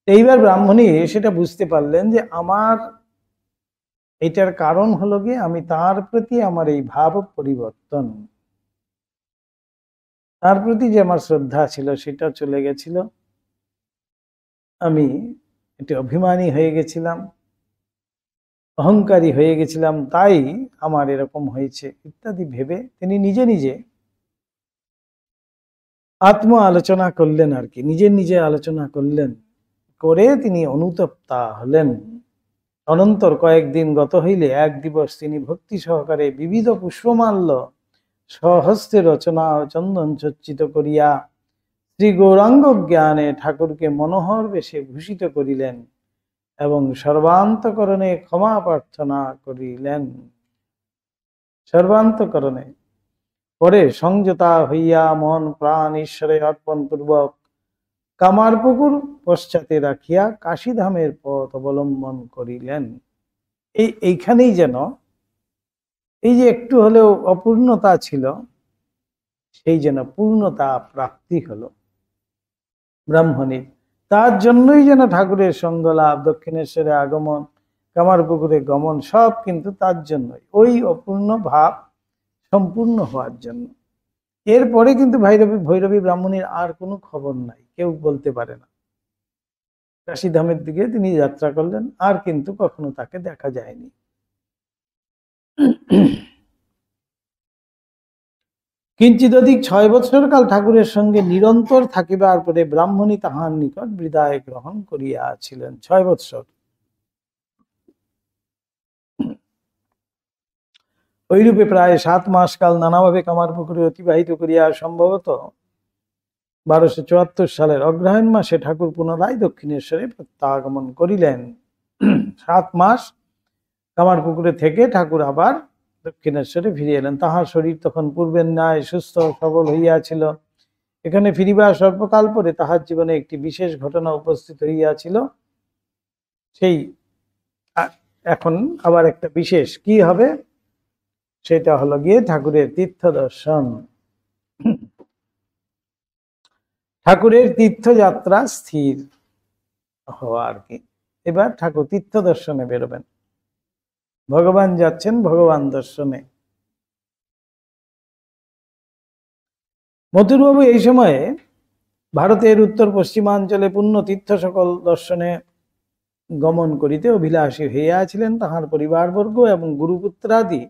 এইবার ব্রাহ্মণী সেটা বুঝতে পারলেন যে আমার এটার কারণ হলো গিয়ে আমি তার প্রতি আমার এই ভাব পরিবর্তন, তার প্রতি যে আমার শ্রদ্ধা ছিল সেটা চলে গেছিল, আমি একটু অভিমানী হয়ে গেছিলাম, অহংকারী হয়ে গেছিলাম, তাই আমার এরকম হয়েছে ইত্যাদি ভেবে তিনি নিজে নিজে আত্ম আলোচনা করলেন আর কি, নিজে নিজে আলোচনা করলেন, করে তিনি অনুতপ্তা হলেন। অনন্তর কয়েকদিন গত হইলে এক দিবস তিনি ভক্তি সহকারে বিবিধ পুষ্পমাল্য স্বহস্তে রচনা ও চন্দন চর্চিত করিয়া শ্রী গৌরাঙ্গ জ্ঞানে ঠাকুরকে মনোহর বেশে ভূষিত করিলেন এবং সর্বান্তকরণে ক্ষমা প্রার্থনা করিলেন। সর্বান্তকরণে পরে সংযতা হইয়া মন প্রাণ ঈশ্বরে অর্পণ পূর্বক কামারপুকুর পশ্চাতে রাখিয়া কাশীধামের পথ অবলম্বন করিলেন। এইখানেই যেন এই যে একটু হলেও অপূর্ণতা ছিল, সেই যেন পূর্ণতা প্রাপ্তি হলো ব্রাহ্মণীর। তার জন্যই যেন ঠাকুরের সঙ্গ লাভ, দক্ষিণেশ্বরে আগমন, কামারপুকুরে গমন, সব কিন্তু তার জন্যই, ওই অপূর্ণ ভাব সম্পূর্ণ হওয়ার জন্য। এরপরে কিন্তু ভৈরবী ব্রাহ্মণীর আর কোনো খবর নাই, কেউ বলতে পারে না। কাশীধামের দিকে তিনি যাত্রা করলেন, আর কিন্তু কখনো তাকে দেখা যায়নি। কিঞ্চিদধিক 6 বৎসর কাল ঠাকুরের সঙ্গে নিরন্তর থাকিবার পরে ব্রাহ্মণী তাহার নিকট বিদায় গ্রহণ করিয়াছিলেন। 6 বৎসর। ওইরূপে প্রায় 7 মাস কাল নানাভাবে কামারপুকুরে অতিবাহিত করিয়া সম্ভবত 1274 সালের অগ্রহায়ণ মাসে ঠাকুর পুনরায় দক্ষিণেশ্বরে প্রত্যাগমন করিলেন। 7 মাস কামারপুকুরে থেকে ঠাকুর আবার দক্ষিণেশ্বরে ফিরে এলেন। তাহার শরীর তখন পূর্বের ন্যায় সুস্থ সবল হইয়াছিল। এখানে ফিরিবার স্বল্পকাল পরে তাহার জীবনে একটি বিশেষ ঘটনা উপস্থিত হইয়াছিল। সেই এখন আবার একটা বিশেষ কি হবে সেটা হলো গিয়ে ঠাকুরের তীর্থ দর্শন। ঠাকুরের তীর্থযাত্রা স্থির হওয়া আর কি। এবার ঠাকুর তীর্থ দর্শনে বেরোবেন। ভগবান যাচ্ছেন ভগবান দর্শনে। মথুরবাবু এই সময়ে ভারতের উত্তর পশ্চিমাঞ্চলে পুণ্য তীর্থ সকল দর্শনে গমন করিতে অভিলাষী হইয়াছিলেন। তাহার পরিবারবর্গ এবং গুরুপুত্রাদি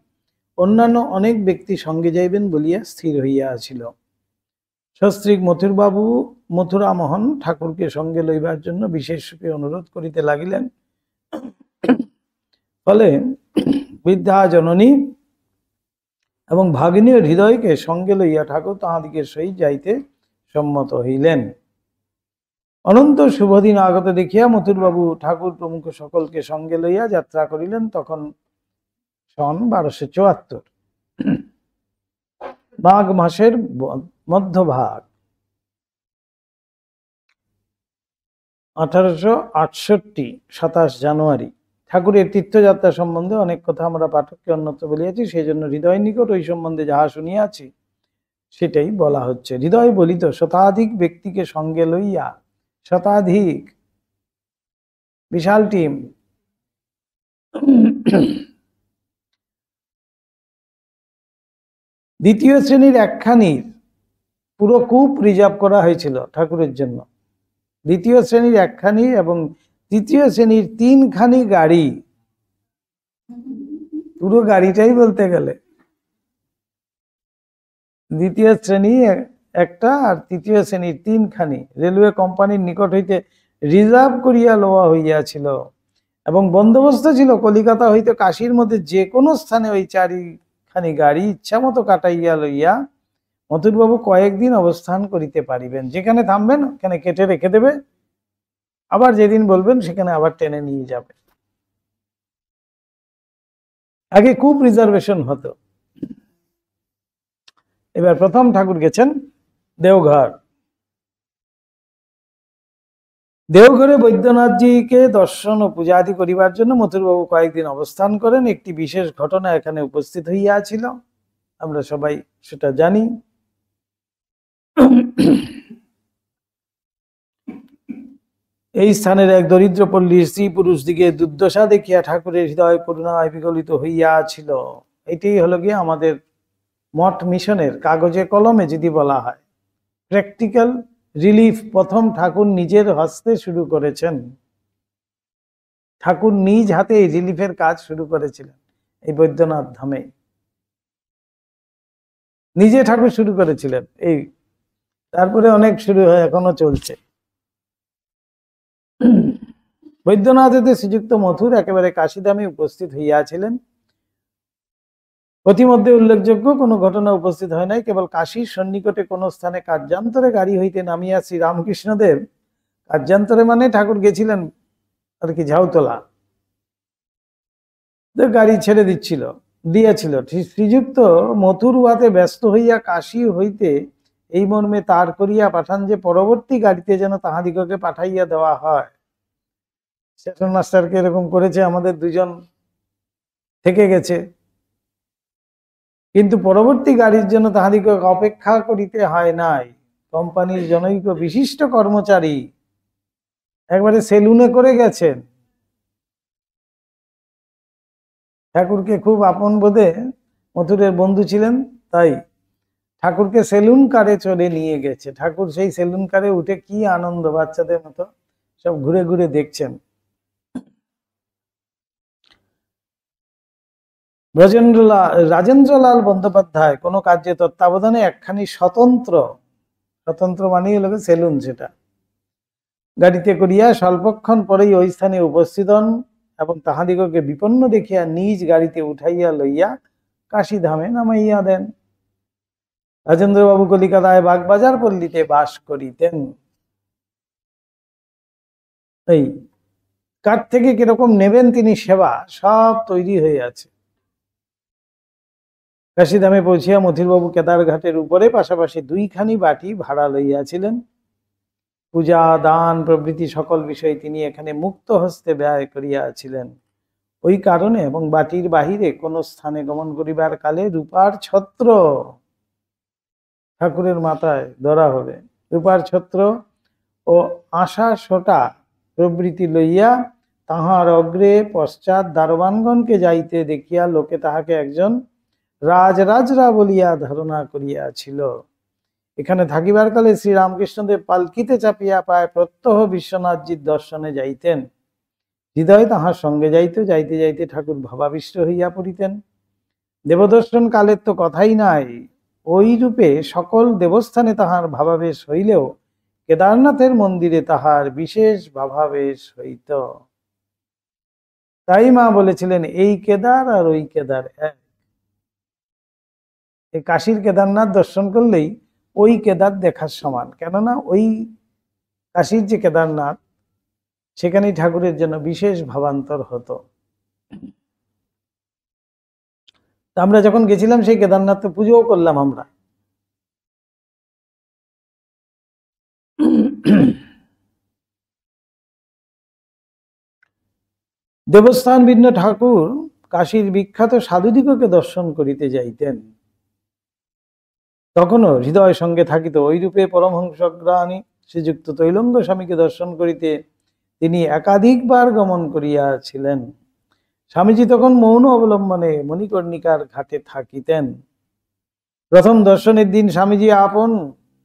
অন্যান্য অনেক ব্যক্তি সঙ্গে যাইবেন বলিয়া স্থির হইয়াছিল। সস্ত্রীক মথুরবাবু মথুরামোহন ঠাকুরকে সঙ্গে লইবার জন্য বিশেষ রূপে অনুরোধ করিতে লাগিলেন। ফলে বৃদ্ধা জননী এবং ভাগিনীর হৃদয়কে সঙ্গে লইয়া ঠাকুর তাহাদিগের সহিত যাইতে সম্মত হইলেন। অনন্ত শুভদিন আগত দেখিয়া মথুরবাবু ঠাকুর প্রমুখ সকলকে সঙ্গে লইয়া যাত্রা করিলেন। তখন সন 1274 মাঘ মাসের মধ্যভাগ। 1868 27 জানুয়ারি। ঠাকুরের তীর্থযাত্রা সম্বন্ধে অনেক কথা আমরা পাঠককে অন্যত্র বলিয়াছি, সেই জন্য হৃদয় নিকট ওই সম্বন্ধে যাহা শুনিয়াছি সেটাই বলা হচ্ছে। হৃদয় বলিত শতাধিক ব্যক্তিকে সঙ্গে লইয়া, শতাধিক, বিশাল টিম। দ্বিতীয় শ্রেণীর একখানির পুরো কূপ রিজার্ভ করা হয়েছিল ঠাকুরের জন্য। দ্বিতীয় শ্রেণীর একখানি এবং তৃতীয় শ্রেণীর 3খানি গাড়ি, পুরো গাড়িটাই বলতে গেলে। দ্বিতীয় শ্রেণী একটা আর তৃতীয় শ্রেণীর 3খানি রেলওয়ে কোম্পানির নিকট হইতে রিজার্ভ করিয়া লওয়া হইয়াছিল এবং বন্দোবস্ত ছিল কলিকাতা হইতে কাশীর মধ্যে যে কোনো স্থানে ওই 4খানি গাড়ি ইচ্ছা মতো কাটাইয়া লইয়া মথুরবাবু কয়েকদিন অবস্থান করিতে পারিবেন। যেখানে থামবেন ওখানে কেটে রেখে দেবে, আবার যেদিন বলবেন সেখানে আবার টেনে নিয়ে যাবে। আগে খুব রিজার্ভেশন হতো। এবার প্রথম ঠাকুর গেছেন দেওঘর। দেওঘরে বৈদ্যনাথজিকে দর্শন ও পূজাদি করিবার জন্য মথুরবাবু কয়েকদিন অবস্থান করেন। একটি বিশেষ ঘটনা এখানে উপস্থিত হইয়াছিল, আমরা সবাই সেটা জানি। এই স্থানের এক দরিদ্র পল্লীর স্ত্রী পুরুষ দিকে দুর্দশা দেখিয়া ঠাকুরের হৃদয় করুণায় বিগলিত হইয়াছিল। এটাই হলো গিয়ে আমাদের মঠ মিশনের কাগজে কলমে যদি বলা হয় প্র্যাকটিক্যাল রিলিফ প্রথম ঠাকুর নিজের হস্তে শুরু করেছেন। ঠাকুর নিজ হাতে এই রিলিফের কাজ শুরু করেছিলেন এই বৈদ্যনাথ ধামে। নিজে ঠাকুর শুরু করেছিলেন। এই তারপরে অনেক শুরু হয়, এখনো চলছে। বৈদ্যনাথেতে শ্রীযুক্ত মথুর একেবারে কাশীধামে উপস্থিত হইয়াছিলেন। প্রতিমধ্যে উল্লেখযোগ্য কোনো ঘটনা উপস্থিত হয় নাই। কেবল কাশীর সন্নিকটে কোনো স্থানে কার্যান্তরে গাড়ি হইতে নামিয়া শ্রীরামকৃষ্ণদেব, কার্যান্তরে মানে ঠাকুর গেছিলেন আর কি ঝাউতলা, গাড়ি ছেড়ে দিয়েছিল। শ্রীযুক্ত মথুর উহাতে ব্যস্ত হইয়া কাশী হইতে এই মর্মে তার করিয়া পাঠান যে পরবর্তী গাড়িতে যেন তাহাদিগকে পাঠাইয়া দেওয়া হয়। স্টেশন মাস্টারকে এরকম করেছে, আমাদের দুজন থেকে গেছে, কিন্তু পরবর্তী গাড়ির জন্য তাহাদিগকে অপেক্ষা করিতে হয় নাই। কোম্পানির জনৈক বিশিষ্ট কর্মচারী একবারে সেলুনে করে গেছেন। ঠাকুরকে খুব আপন বোধে, মথুরের বন্ধু ছিলেন, তাই ঠাকুরকে সেলুন কারে চড়ে নিয়ে গেছে। ঠাকুর সেই সেলুন কারে উঠে কি আনন্দ, বাচ্চাদের মতো সব ঘুরে ঘুরে দেখছেন। রাজেন্দ্রলাল বন্দ্যোপাধ্যায় কোনো কার্যে তত্ত্বাবধানে একখানি স্বতন্ত্র স্বতন্ত্র মানে হলো সেলুন, সেটা গাড়িতে করিয়া স্বল্পক্ষণ পরেই ওই স্থানে উপস্থিত হন এবং তাহাদিগকে বিপন্ন দেখিয়া নিজ গাড়িতে উঠাইয়া লইয়া কাশীধামে নামাইয়া দেন। রাজেন্দ্রবাবু কলিকাতায় বাগবাজার পল্লীতে বাস করিতেন। এই কার থেকে কিরকম নেবেন তিনি সেবা সব তৈরি হয়ে আছে। কাশীধামে পৌঁছিয়া মথুরবাবু কেদার ঘাটের উপরে পাশাপাশি দুইখানি বাটি ভাড়া লইয়াছিলেন। পূজা দান প্রভৃতি সকল বিষয় তিনি এখানে মুক্ত হস্তে ব্যয় করিয়াছিলেন। ওই কারণে এবং বাটির বাহিরে কোন স্থানে গমন করিবার কালে রূপার ছত্র ঠাকুরের মাথায় ধরা হবে। রূপার ছত্র ও আশা সোটা প্রভৃতি লইয়া তাহার অগ্রে পশ্চাৎ দারোয়ানগণকে যাইতে দেখিয়া লোকে তাহাকে একজন রাজরাজরা বলিয়া ধারণা করিয়াছিল। এখানে থাকিবার কালে শ্রীরামকৃষ্ণদেব পালকিতে চাপিয়া পায় প্রত্যহ বিশ্বনাথজির দর্শনে যাইতেন। হৃদয় তাহার সঙ্গে যাইতে যাইতে ঠাকুর ভাবাবিষ্ট হইয়া পড়িতেন। দেবদর্শন কালের তো কথাই নাই। ওই রূপে সকল দেবস্থানে তাহার ভাবাবেশ হইলেও কেদারনাথের মন্দিরে তাহার বিশেষ ভাবাবেশ হইত। তাই মা বলেছিলেন এই কেদার আর ওই কেদার এক। এই কাশীর কেদারনাথ দর্শন করলেই ওই কেদার দেখার সমান, কেননা ওই কাশীর যে কেদারনাথ সেখানেই ঠাকুরের জন্য বিশেষ ভাবান্তর হতো। আমরা যখন গেছিলাম সেই কেদারনাথে পুজোও করলাম আমরা। দেবস্থান ভিন্ন ঠাকুর কাশীর বিখ্যাত সাধুদিগকে দর্শন করিতে যাইতেন। তখনও হৃদয় সঙ্গে থাকিত। ওইরূপে পরমহংসজ্ঞানী শ্রীযুক্ত তৈলঙ্গ স্বামীকে দর্শন করিতে তিনি একাধিকবার গমন করিয়াছিলেন। স্বামীজি তখন মৌন অবলম্বনে মণিকর্ণিকার ঘাটে থাকিতেন। প্রথম দর্শনের দিন স্বামীজি আপন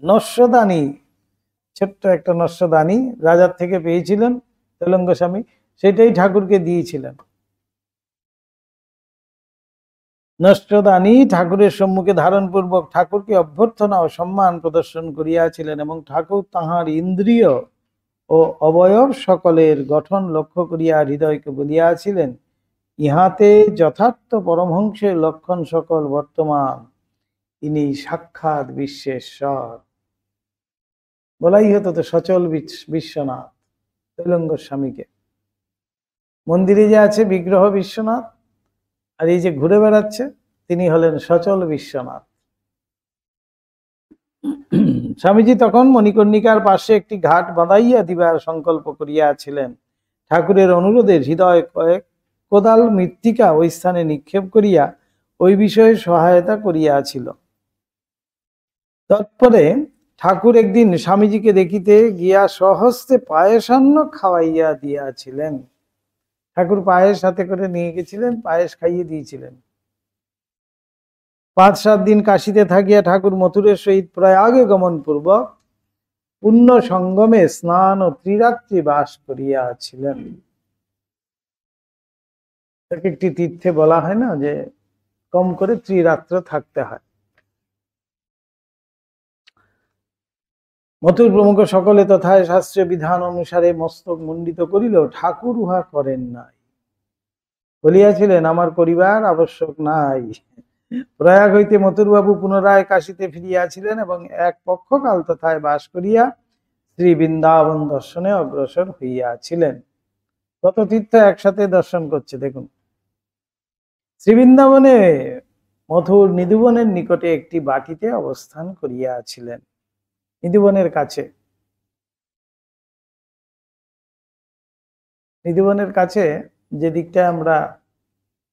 নস্যদানী, ছোট্ট একটা নস্যদানী রাজার থেকে পেয়েছিলেন তৈলঙ্গ স্বামী, সেটাই ঠাকুরকে দিয়েছিলেন। নষ্টদানী ঠাকুরের সম্মুখে ধারণপূর্বক ঠাকুরকে অভ্যর্থনা ও সম্মান প্রদর্শন করিয়াছিলেন এবং ঠাকুর তাহার ইন্দ্রিয় ও অবয়ব সকলের গঠন লক্ষ্য করিয়া হৃদয়কে বলিয়াছিলেন, ইহাতে যথার্থ পরমহংসের লক্ষণ সকল বর্তমান, ইনি সাক্ষাৎ বিশ্বেশ্বর। বলাই হতো তো সচল বিশ্বনাথ তৈলঙ্গ স্বামীকে। মন্দিরে যে আছে বিগ্রহ বিশ্বনাথ, আর এই যে ঘুরে বেড়াচ্ছে তিনি হলেন সচল বিশ্বনাথ। স্বামীজি তখন মণিকর্ণিকার পাশে একটি ঘাট বাঁধাইয়া দিবার সংকল্প করিয়াছিলেন। ঠাকুরের অনুরোধে হৃদয় কয়েক কোদাল মৃত্তিকা ওই স্থানে নিক্ষেপ করিয়া ওই বিষয়ে সহায়তা করিয়াছিল। তৎপরে ঠাকুর একদিন স্বামীজিকে দেখিতে গিয়া স্বহস্তে পায়েসান্ন খাওয়াইয়া দিয়াছিলেন। ঠাকুর পায়েস সাথে করে নিয়ে গেছিলেন, পায়েস খাইয়ে দিয়েছিলেন। 5-7 দিন কাশীতে থাকিয়া ঠাকুর মথুরের সহিত প্রয়াগে গমন পূর্বক পুণ্য সঙ্গমে স্নান ও ত্রিরাত্রি বাস করিয়াছিলেন। একটি তীর্থে বলা হয় না যে কম করে ত্রিরাত্র থাকতে হয়। মথুর প্রমুখ সকলে তথায় শাস্ত্রীয় বিধান অনুসারে মস্তক মুন্ডিত করিলেও ঠাকুর উহা করেন নাই। বলিয়াছিলেন, আমার করিবার আবশ্যক নাই। প্রয়াগ হইতে মথুরবাবু পুনরায় কাশীতে ফিরিয়াছিলেন এবং এক পক্ষকাল তথায় বাস করিয়া শ্রী বৃন্দাবন দর্শনে অগ্রসর হইয়াছিলেন। কত তীর্থ একসাথে দর্শন করছে দেখুন। শ্রী বৃন্দাবনে মথুর নিধুবনের নিকটে একটি বাটিতে অবস্থান করিয়াছিলেন। নিধুবনের কাছে, নিধুবনের কাছে যে দিকটা আমরা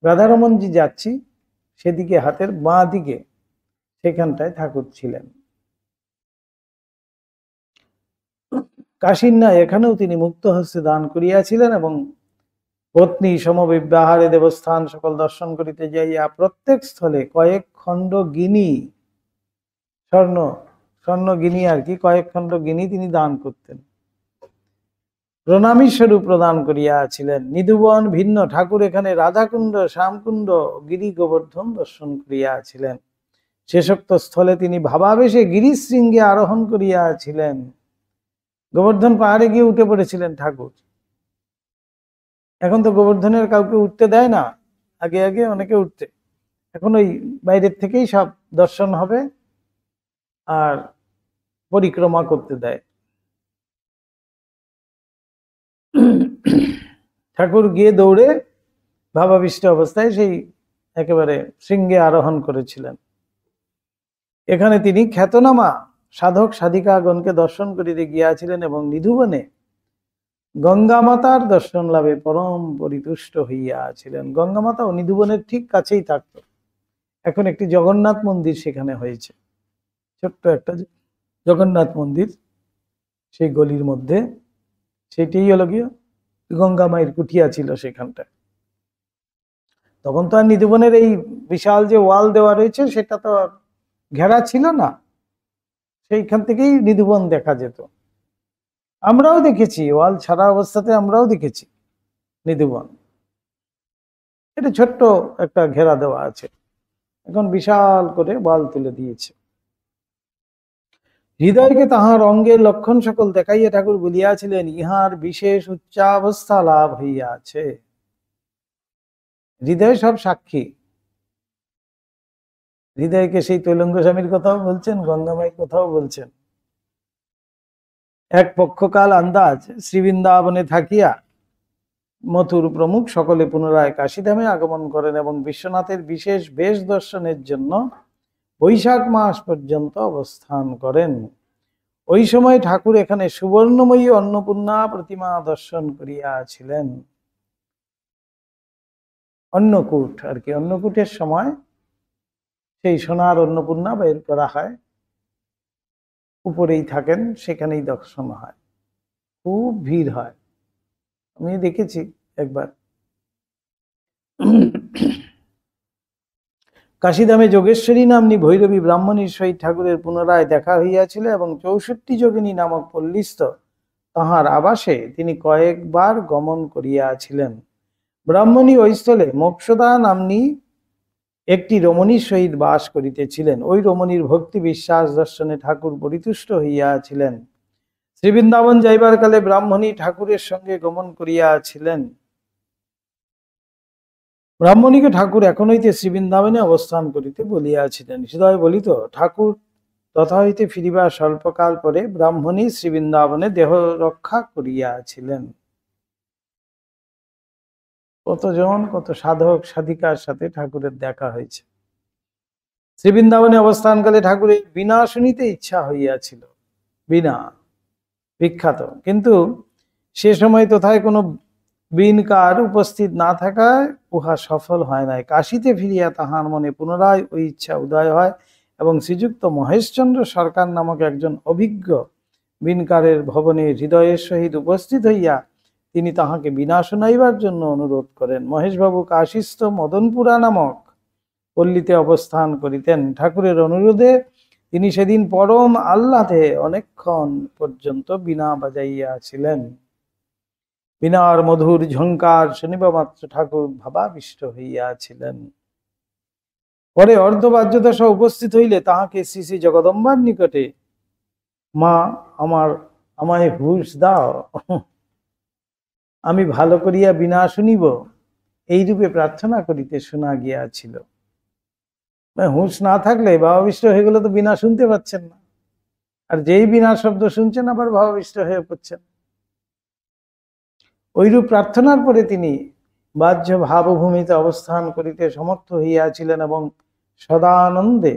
রাধারমণজি যাচ্ছি সেদিকে হাতের বাঁ দিকে সেখানটায় ঠাকুর ছিলেন। কাশীর ন্যায় এখানেও তিনি মুক্ত হস্তে দান করিয়াছিলেন এবং পত্নী সমবিবাহারে দেবস্থান সকল দর্শন করিতে যাইয়া প্রত্যেক স্থলে কয়েক খণ্ড গিনি, স্বর্ণ গিনি আর কি, কয়েক খণ্ড গিনি তিনি দান করতেন। প্রণামী স্বরূপ প্রদান করিয়াছিলেন। নিধুবন ভিন্ন, ঠাকুর এখানে রাধাকুণ্ড, শ্যামকুণ্ড, গিরি গোবর্ধন দর্শন করিয়াছিলেন। শেষোক্ত স্থলে তিনি ভাবাবেশে গিরিশৃঙ্গে আরোহণ করিয়াছিলেন। গোবর্ধন পাহাড়ে গিয়ে উঠে পড়েছিলেন ঠাকুর। এখন তো গোবর্ধনের কাউকে উঠতে দেয় না, আগে আগে অনেকে উঠতে, এখন ওই বাইরের থেকেই সব দর্শন হবে আর পরিক্রমা করতে দেয়। ঠাকুর গিয়ে দৌড়ে ভাবাবিষ্ট অবস্থায় সেই একেবারে শৃঙ্গে আরোহণ করেছিলেন। এখানে তিনি খ্যাতনামা সাধক সাধিকাগণকে দর্শন করিতে গিয়াছিলেন এবং নিধুবনে গঙ্গা মাতার দর্শন লাভে পরম পরিতুষ্ট হইয়াছিলেন। গঙ্গা মাতা ও নিধুবনের ঠিক কাছেই থাকত। এখন একটি জগন্নাথ মন্দির সেখানে হয়েছে, ছোট্ট একটা জগন্নাথ মন্দির সেই গলির মধ্যে, সেটাই হলো গিয়ে গঙ্গা মায়ের কুঠিয়া ছিল সেখানটায়। তখন তো আর নিধুবনের এই বিশাল যে ওয়াল দেওয়া রয়েছে সেটা তো ঘেরা ছিল না, সেইখান থেকেই নিধুবন দেখা যেত। আমরাও দেখেছি ওয়াল ছাড়া অবস্থাতে, আমরাও দেখেছি নিধুবন। এটা ছোট্ট একটা ঘেরা দেওয়া আছে, এখন বিশাল করে ওয়াল তুলে দিয়েছে। হৃদয়কে তাহার অঙ্গের লক্ষণ সকল দেখাইয়া ঠাকুর বলিয়াছিলেন, ইহার বিশেষ উচ্চাবস্থা লাভ হইয়াছে। হৃদয় সব সাক্ষী। হৃদয়কে সেই তৈলঙ্গ স্বামীর কথাও বলছেন, গঙ্গামায়ের কথাও বলছেন। এক পক্ষকাল আন্দাজ শ্রীবৃন্দাবনে থাকিয়া মথুর প্রমুখ সকলে পুনরায় কাশীধামে আগমন করেন এবং বিশ্বনাথের বিশেষ বেশ দর্শনের জন্য বৈশাখ মাস পর্যন্ত অবস্থান করেন। ওই সময় ঠাকুর এখানে সুবর্ণময়ী অন্নপূর্ণা প্রতিমা দর্শন করিয়াছিলেন। অন্নকূট আর কি, অন্নকূটের সময় সেই সোনার অন্নপূর্ণা বের করা হয়, উপরেই থাকেন, সেখানেই দর্শন হয়। খুব ভিড় হয়, আমি দেখেছি একবার। কাশীধামে যোগেশ্বরী নাম্নী ভৈরবী ব্রাহ্মণীর সহিত ঠাকুরের পুনরায় দেখা হইয়াছিল এবং 64 যোগিনী নামক পল্লীস্থ তাহার আবাসে তিনি কয়েকবার গমন করিয়াছিলেন। ব্রাহ্মণী ওই স্থলে মোক্ষদা নাম্নী একটি রমণীর সহিত বাস করিতেছিলেন। ওই রমণীর ভক্তি বিশ্বাস দর্শনে ঠাকুর পরিতুষ্ট হইয়াছিলেন। শ্রীবৃন্দাবন যাইবার কালে ব্রাহ্মণী ঠাকুরের সঙ্গে গমন করিয়াছিলেন। ব্রাহ্মণীকে ঠাকুর এখন হইতে শ্রীবৃন্দাবনে অবস্থান করিতে বলিয়াছিলেন। হৃদয় বলিত, ঠাকুর তথা হইতে ফিরিবার স্বল্পকাল পরে ব্রাহ্মণী শ্রীবৃন্দাবনে দেহ রক্ষা করিয়াছিলেন। কতজন, কত সাধক সাধিকার সাথে ঠাকুরের দেখা হয়েছে। শ্রীবৃন্দাবনে অবস্থানকালে ঠাকুরের বীণা শুনিতে ইচ্ছা হইয়াছিল। বীণা বিখ্যাত, কিন্তু সে সময় তথায় কোনো বীণকার উপস্থিত না থাকায় উহা সফল হয় নাই। কাশীতে ফিরিয়া তাহার মনে পুনরায় ওই ইচ্ছা উদয় হয় এবং শ্রীযুক্ত মহেশচন্দ্র সরকার নামক একজন অভিজ্ঞ বীণকারের ভবনে হৃদয়ের সহিত উপস্থিত হইয়া তিনি তাহাকে বীণা শুনাইবার জন্য অনুরোধ করেন। মহেশবাবু কাশীস্থ মদনপুরা নামক পল্লীতে অবস্থান করিতেন। ঠাকুরের অনুরোধে তিনি সেদিন পরম আহ্লাদে অনেকক্ষণ পর্যন্ত বীণা বাজাইয়াছিলেন। বীণার মধুর ঝঙ্কার শুনিবা মাত্র ঠাকুর ভাবাবিষ্ট হইয়াছিলেন। পরে অর্ধবাহ্যদশা উপস্থিত হইলে তাহাকে শ্রী শ্রী জগদম্বার নিকটে, মা আমায় হুঁশ দাও, আমি ভালো করিয়া বীণা শুনিব, এইরূপে প্রার্থনা করিতে শোনা গিয়াছিল। হুঁশ না থাকলে ভাবাবিষ্ট হয়ে গেলে তো বীণা শুনতে পাচ্ছেন না, আর যেই বীণা শব্দ শুনছেন আবার ভাবাবিষ্ট হয়ে পড়ছেন। ওইরূপ প্রার্থনার পরে তিনি বাহ্য ভাবভূমিতে অবস্থান করিতে সমর্থ হইয়াছিলেন এবং সদানন্দে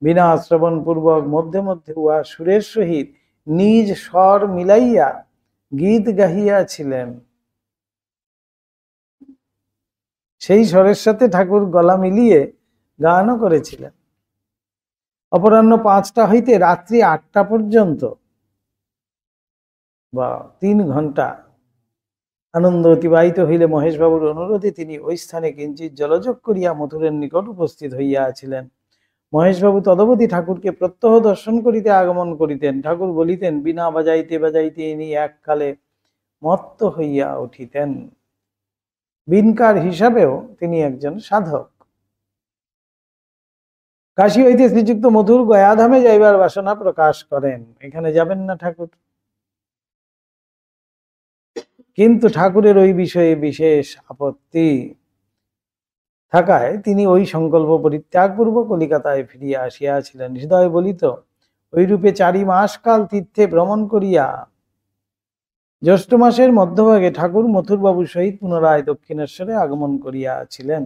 বীণা শ্রবণ পূর্বক মধ্যে মধ্যে উহা সুরের সহিত নিজ স্বর মিলাইয়া গীত গাহিয়াছিলেন। সেই স্বরের সাথে ঠাকুর গলা মিলিয়ে গানও করেছিলেন। অপরাহ্ন 5টা হইতে রাত্রি 8টা পর্যন্ত বা 3 ঘন্টা আনন্দ অতিবাহিত হইলে মহেশবাবুর অনুরোধে তিনি ওই স্থানে কিঞ্চিৎ জলযোগ করিয়া মথুরের নিকট উপস্থিত হইয়াছিলেন। মহেশবাবু তদবধি ঠাকুরকে প্রত্যহ দর্শন করিতে আগমন করিতেন। ঠাকুর বলিতেন, বীণা বাজাইতে বাজাইতে ইনি এককালে মত্ত হইয়া উঠিতেন। বিনকার হিসাবেও তিনি একজন সাধক। কাশী হইতে শ্রীযুক্ত মধুর গয়াধামে যাইবার বাসনা প্রকাশ করেন। এখানে যাবেন না ঠাকুর? কিন্তু ঠাকুরের ওই বিষয়ে বিশেষ আপত্তি থাকায় তিনি ওই সংকল্প পরিত্যাগপূর্বক কলিকাতায় ফিরিয়া আসিয়াছিলেন। হৃদয় বলিত, ওইরূপে 4 মাস কাল তীর্থে ভ্রমণ করিয়া জ্যৈষ্ঠ মাসের মধ্যভাগে ঠাকুর মথুরবাবুর সহিত পুনরায় দক্ষিণেশ্বরে আগমন করিয়াছিলেন।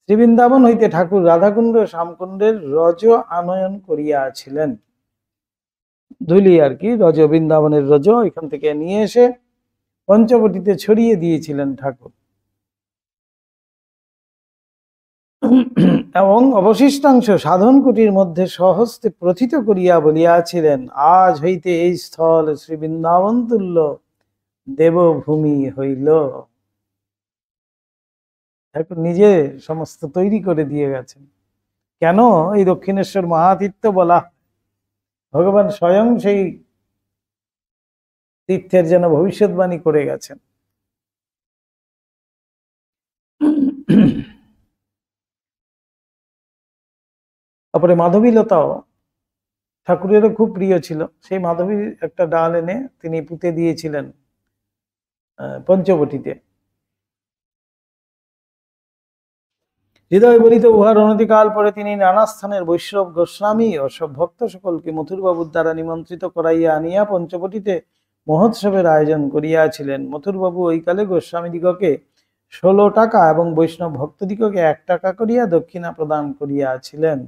শ্রীবৃন্দাবন হইতে ঠাকুর রাধাকুণ্ড শ্যামকুণ্ডের রজ আনয়ন করিয়াছিলেন। ধুলি আর কি, রজ, বৃন্দাবনের রজ এখান থেকে নিয়ে এসে পঞ্চবটিতে ছড়িয়ে দিয়েছিলেন ঠাকুর। এবং অবশিষ্টাংশ সাধন কুটির মধ্যে স্বহস্তে প্রথিত করিয়া বলিয়াছিলেন, আজ হইতে এই স্থল শ্রী বৃন্দাবন তুল্য দেবভূমি হইল। ঠাকুর নিজে সমস্ত তৈরি করে দিয়ে গেছেন। কেন এই দক্ষিণেশ্বর মহাতীর্থ বলা? ভগবান স্বয়ং সেই তীর্থের যেন ভবিষ্যৎবাণী করে গেছেন। তারপরে মাধবীলতাও ঠাকুরেরও খুব প্রিয় ছিল। সেই মাধবীর একটা ডাল এনে তিনি পুঁতে দিয়েছিলেন পঞ্চবটিতে। হৃদয় বলিত, উহার অনতিকাল পরে তিনি নানা স্থানের বৈষ্ণব গোস্বামী ও সব ভক্ত সকলকে মথুরবাবুর দ্বারা নিমন্ত্রিত করাইয়া আনিয়া পঞ্চবটিতে মহোৎসবের আয়োজন করিয়াছিলেন। মথুরবাবু ওই কালে গোস্বামীদিগকে 16 টাকা এবং বৈষ্ণব ভক্তদিগকে 1 টাকা করিয়া দক্ষিণা প্রদান করিয়াছিলেন।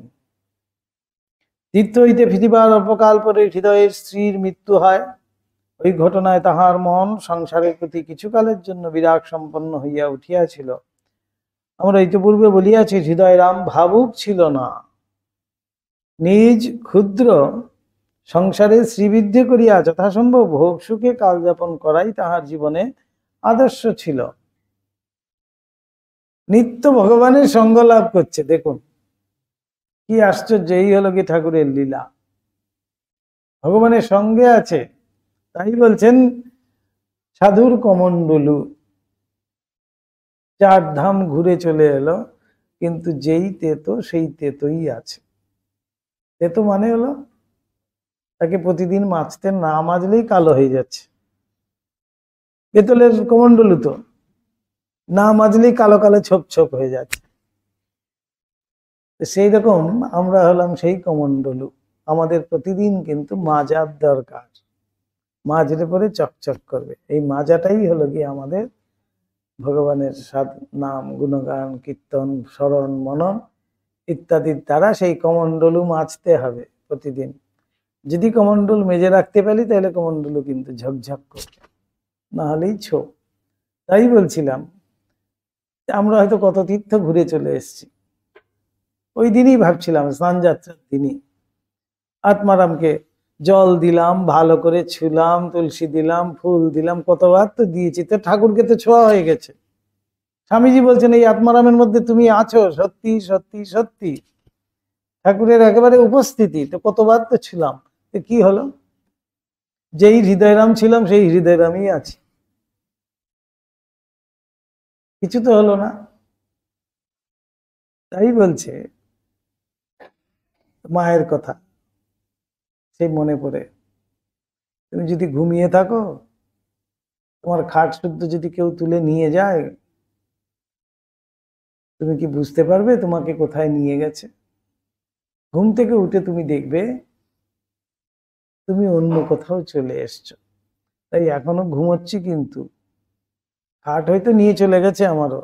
তীর্থ হইতে ফিরিবার অল্পকাল পরে হৃদয়ের স্ত্রীর মৃত্যু হয়। ওই ঘটনায় তাহার মন সংসারের প্রতি কিছুকালের জন্য বিরাগ সম্পন্ন হইয়া উঠিয়াছিল। আমরা ইতিপূর্বে বলিয়াছি, হৃদয়রাম ভাবুক ছিল না। নিজ ক্ষুদ্র সংসারে শ্রীবৃদ্ধি করিয়া যথাসম্ভব ভোগ সুখে কালযাপন করাই তাহার জীবনে আদর্শ ছিল। নিত্য ভগবানের সঙ্গ লাভ করছে। দেখুন কি আশ্চর্য! এই হলো কি ঠাকুরের লীলা। ভগবানের সঙ্গে আছে, তাই বলছেন সাধুর কমণ্ডলু। 4 ধাম ঘুরে চলে এলো, কিন্তু যেই তেতো সেই তেতোই আছে। তেতো মানে হলো তাকে প্রতিদিন মাজতে না মাজলেই কালো হয়ে যাচ্ছে। পেতলের কমণ্ডলু তো না মাজলেই কালো কালো ছোপ ছোপ হয়ে যাচ্ছে। সেই রকম আমরা হলাম সেই কমণ্ডলু। আমাদের প্রতিদিন কিন্তু মাজার দরকার। মাজলে পরে চকচক করবে। এই মাজাটাই হলো কি আমাদের ভগবানের নাম গুণগান কীর্তন স্মরণ মনন ইত্যাদির দ্বারা সেই কমণ্ডলু মাজতে হবে প্রতিদিন। যদি কমণ্ডল মেজে রাখতে পারি তাহলে কমণ্ডলু কিন্তু ঝকঝক করবে, না হলেই ছোপ। তাই বলছিলাম আমরা হয়তো কত তীর্থ ঘুরে চলে এসেছি। ওই দিনই ভাবছিলাম স্নান যাত্রার দিনই আত্মারামকে জল দিলাম, ভালো করে ছুলাম, তুলসী দিলাম, ফুল দিলাম, কতবার তো দিয়েছি, তো ঠাকুরকে তো ছোঁয়া হয়ে গেছে। স্বামীজি বলছেন এই আত্মারামের মধ্যে তুমি আছো, সত্যি সত্যি সত্যি। ঠাকুরের একেবারে উপস্থিতি, তো কতবার তো ছিলাম, তো কি হলো? যেই হৃদয়রাম ছিলাম সেই হৃদয়রামই আছে, কিছু তো হলো না। তাই বলছে মায়ের কথা সেই মনে পড়ে। তুমি যদি ঘুমিয়ে থাকো, তোমার খাট শুদ্ধ যদি কেউ তুলে নিয়ে যায়, তুমি কি বুঝতে পারবে তোমাকে কোথায় নিয়ে গেছে? ঘুম থেকে উঠে তুমি দেখবে তুমি অন্য কোথাও চলে এসছো। তাই এখনো ঘুমোচ্ছি, কিন্তু খাট হয়তো নিয়ে চলে গেছে আমারও।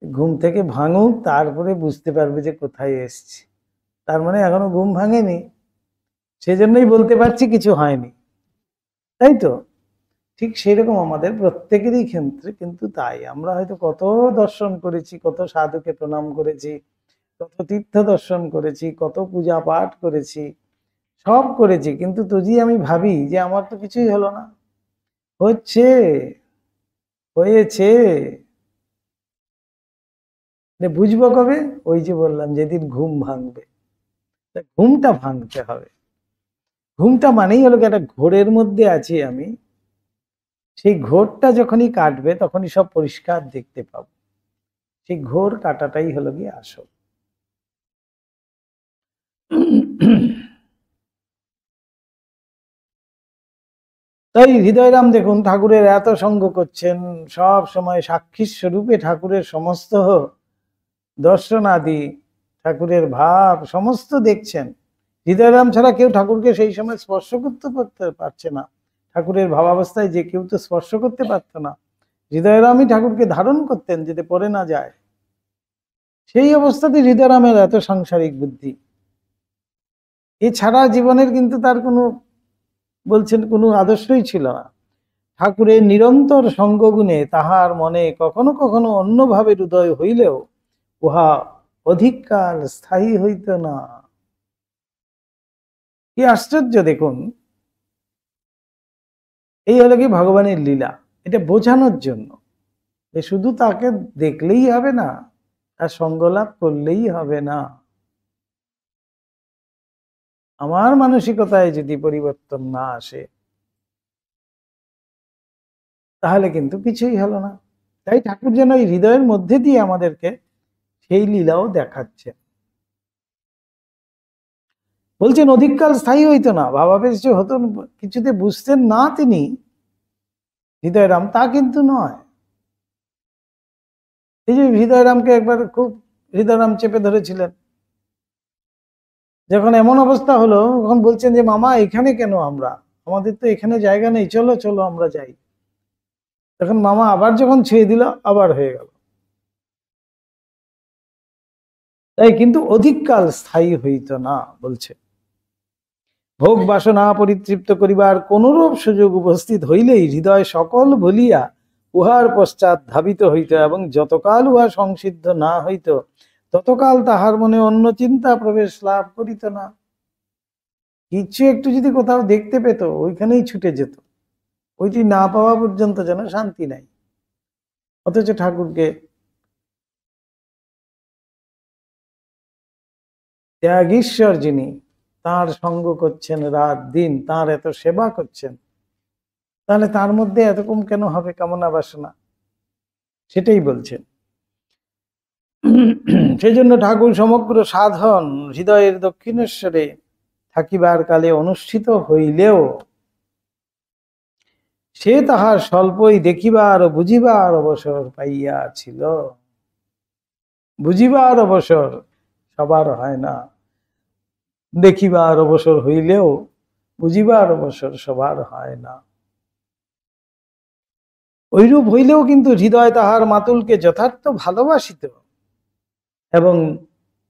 ঘুম থেকে ভাঙুক, তারপরে বুঝতে পারবে যে কোথায় এসছি। তার মানে এখনো ঘুম ভাঙেনি, সেজন্যই বলতে পারছি কিছু হয়নি, তাই তো? ঠিক সেরকম আমাদের প্রত্যেকেরই ক্ষেত্রে কিন্তু তাই। আমরা হয়তো কত দর্শন করেছি, কত সাধুকে প্রণাম করেছি, কত তীর্থ দর্শন করেছি, কত পূজা পাঠ করেছি, সব করেছি, কিন্তু যদি আমি ভাবি যে আমার তো কিছুই হলো না, হচ্ছে হয়েছে, বুঝবো কবে? ওই যে বললাম যেদিন ঘুম ভাঙবে। ঘুমটা ভাঙতে হবে। ঘুমটা মানেই হলো একটা ঘোরের মধ্যে আছি আমি, সেই ঘোরটা যখনই কাটবে তখনই সব পরিষ্কার দেখতে পাবো। সেই ঘোর কাটাটাই হলো গিয়ে আসল। তাই হৃদয়রাম দেখুন ঠাকুরের এত সঙ্গ করছেন, সব সময় সাক্ষী স্বরূপে ঠাকুরের সমস্ত দর্শন আদি, ঠাকুরের ভাব সমস্ত দেখছেন। হৃদয়রাম ছাড়া কেউ ঠাকুরকে সেই সময় স্পর্শ করতে পারছে না। ঠাকুরের ভাবাবস্থায় যে কেউ তো স্পর্শ করতে পারত না। হৃদয়রামই ঠাকুরকে ধারণ করতেন যাতে পড়ে না যায়। সেই অবস্থাতে হৃদয়রামের এত সাংসারিক বুদ্ধি, এছাড়া জীবনের কিন্তু তার কোনো, বলছেন, কোনো আদর্শই ছিল না। ঠাকুরের নিরন্তর সঙ্গগুণে তাহার মনে কখনো কখনো অন্যভাবে হৃদয় হইলেও উহা অধিককাল স্থায়ী হইত না। কি আশ্চর্য দেখুন, এই হলো কি ভগবানের লীলা। এটা বোঝানোর জন্য যে শুধু তাকে দেখলেই হবে না, তার সঙ্গলাভ করলেই হবে না। আমার মানসিকতায় যদি পরিবর্তন না আসে তাহলে কিন্তু কিছুই হলো না। তাই ঠাকুর যেন এই হৃদয়ের মধ্যে দিয়ে আমাদেরকে সেই লীলাও দেখাচ্ছে। বলছেন অধিককাল স্থায়ী হইতো না, ভাবাবেশ যে হতো কিছুতে বুঝতেন না তিনি হৃদয়রাম, তা কিন্তু নয়। এই যে হৃদয়রামকে একবার খুব হৃদয়রাম চেপে ধরেছিলেন, যখন এমন অবস্থা হলো তখন বলছেন যে মামা এখানে কেন, আমরা, আমাদের তো এখানে জায়গা নেই, চলো চলো আমরা যাই। তখন মামা আবার যখন ছেড়ে দিল আবার হয়ে গেল। তাই কিন্তু অধিককাল স্থায়ী হইতো না বলছে। ভোগ বাসনা পরিতৃপ্ত করিবার কোনরূপ সুযোগ উপস্থিত হইলেই হৃদয় সকল ভুলিয়া উহার পশ্চাৎ ধাবিত হইত, এবং যতকাল উহা সংসিদ্ধ না হইত ততকাল তাহার মনে অন্য চিন্তা প্রবেশ লাভ করিত না। কিছু একটু যদি কোথাও দেখতে পেত ওইখানেই ছুটে যেত, ওইটি না পাওয়া পর্যন্ত যেন শান্তি নাই। অথচ ঠাকুরকে ত্যাগীশ্বর যিনি, তার সঙ্গ করছেন রাত দিন, তার এত সেবা করছেন, তাহলে তার মধ্যে এরকম কেন হবে কামনা বাসনা? সেটাই বলছেন। সেই জন্য ঠাকুর সমগ্র সাধন হৃদয়ের দক্ষিণেশ্বরে থাকিবার কালে অনুষ্ঠিত হইলেও সে তাহার স্বল্পই দেখিবার ও বুঝিবার অবসর পাইয়াছিল। বুঝিবার অবসর সবার হয় না, দেখিবার অবসর হইলেও বুঝিবার অবসর সবার হয় না। ঐরূপ হইলেও কিন্তু হৃদয় তাহার মাতুলকে যথার্থ ভালোবাসিত, এবং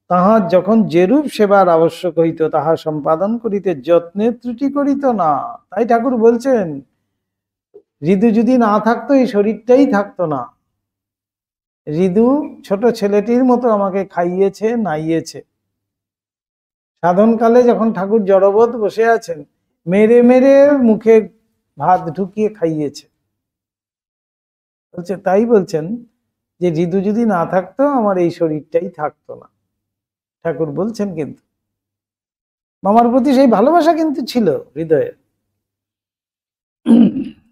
তাহার যখন যেরূপ সেবার আবশ্যক হইত তাহা সম্পাদন করিতে যত্নে ত্রুটি করিত না। তাই ঠাকুর বলছেন হৃদু যদি না থাকতো এই শরীরটাই থাকতো না। হৃদু ছোট ছেলেটির মতো আমাকে খাইয়েছে নাইয়েছে। সাধনকালে যখন ঠাকুর জড়বৎ বসে আছেন, মেরে মেরে মুখে ভাত ঢুকিয়ে খাইয়েছে। বলছে, তাই বলছেন যে হৃদু যদি না থাকতো আমার এই শরীরটাই থাকতো না। ঠাকুর বলছেন কিন্তু মামার প্রতি সেই ভালোবাসা কিন্তু ছিল হৃদয়ের।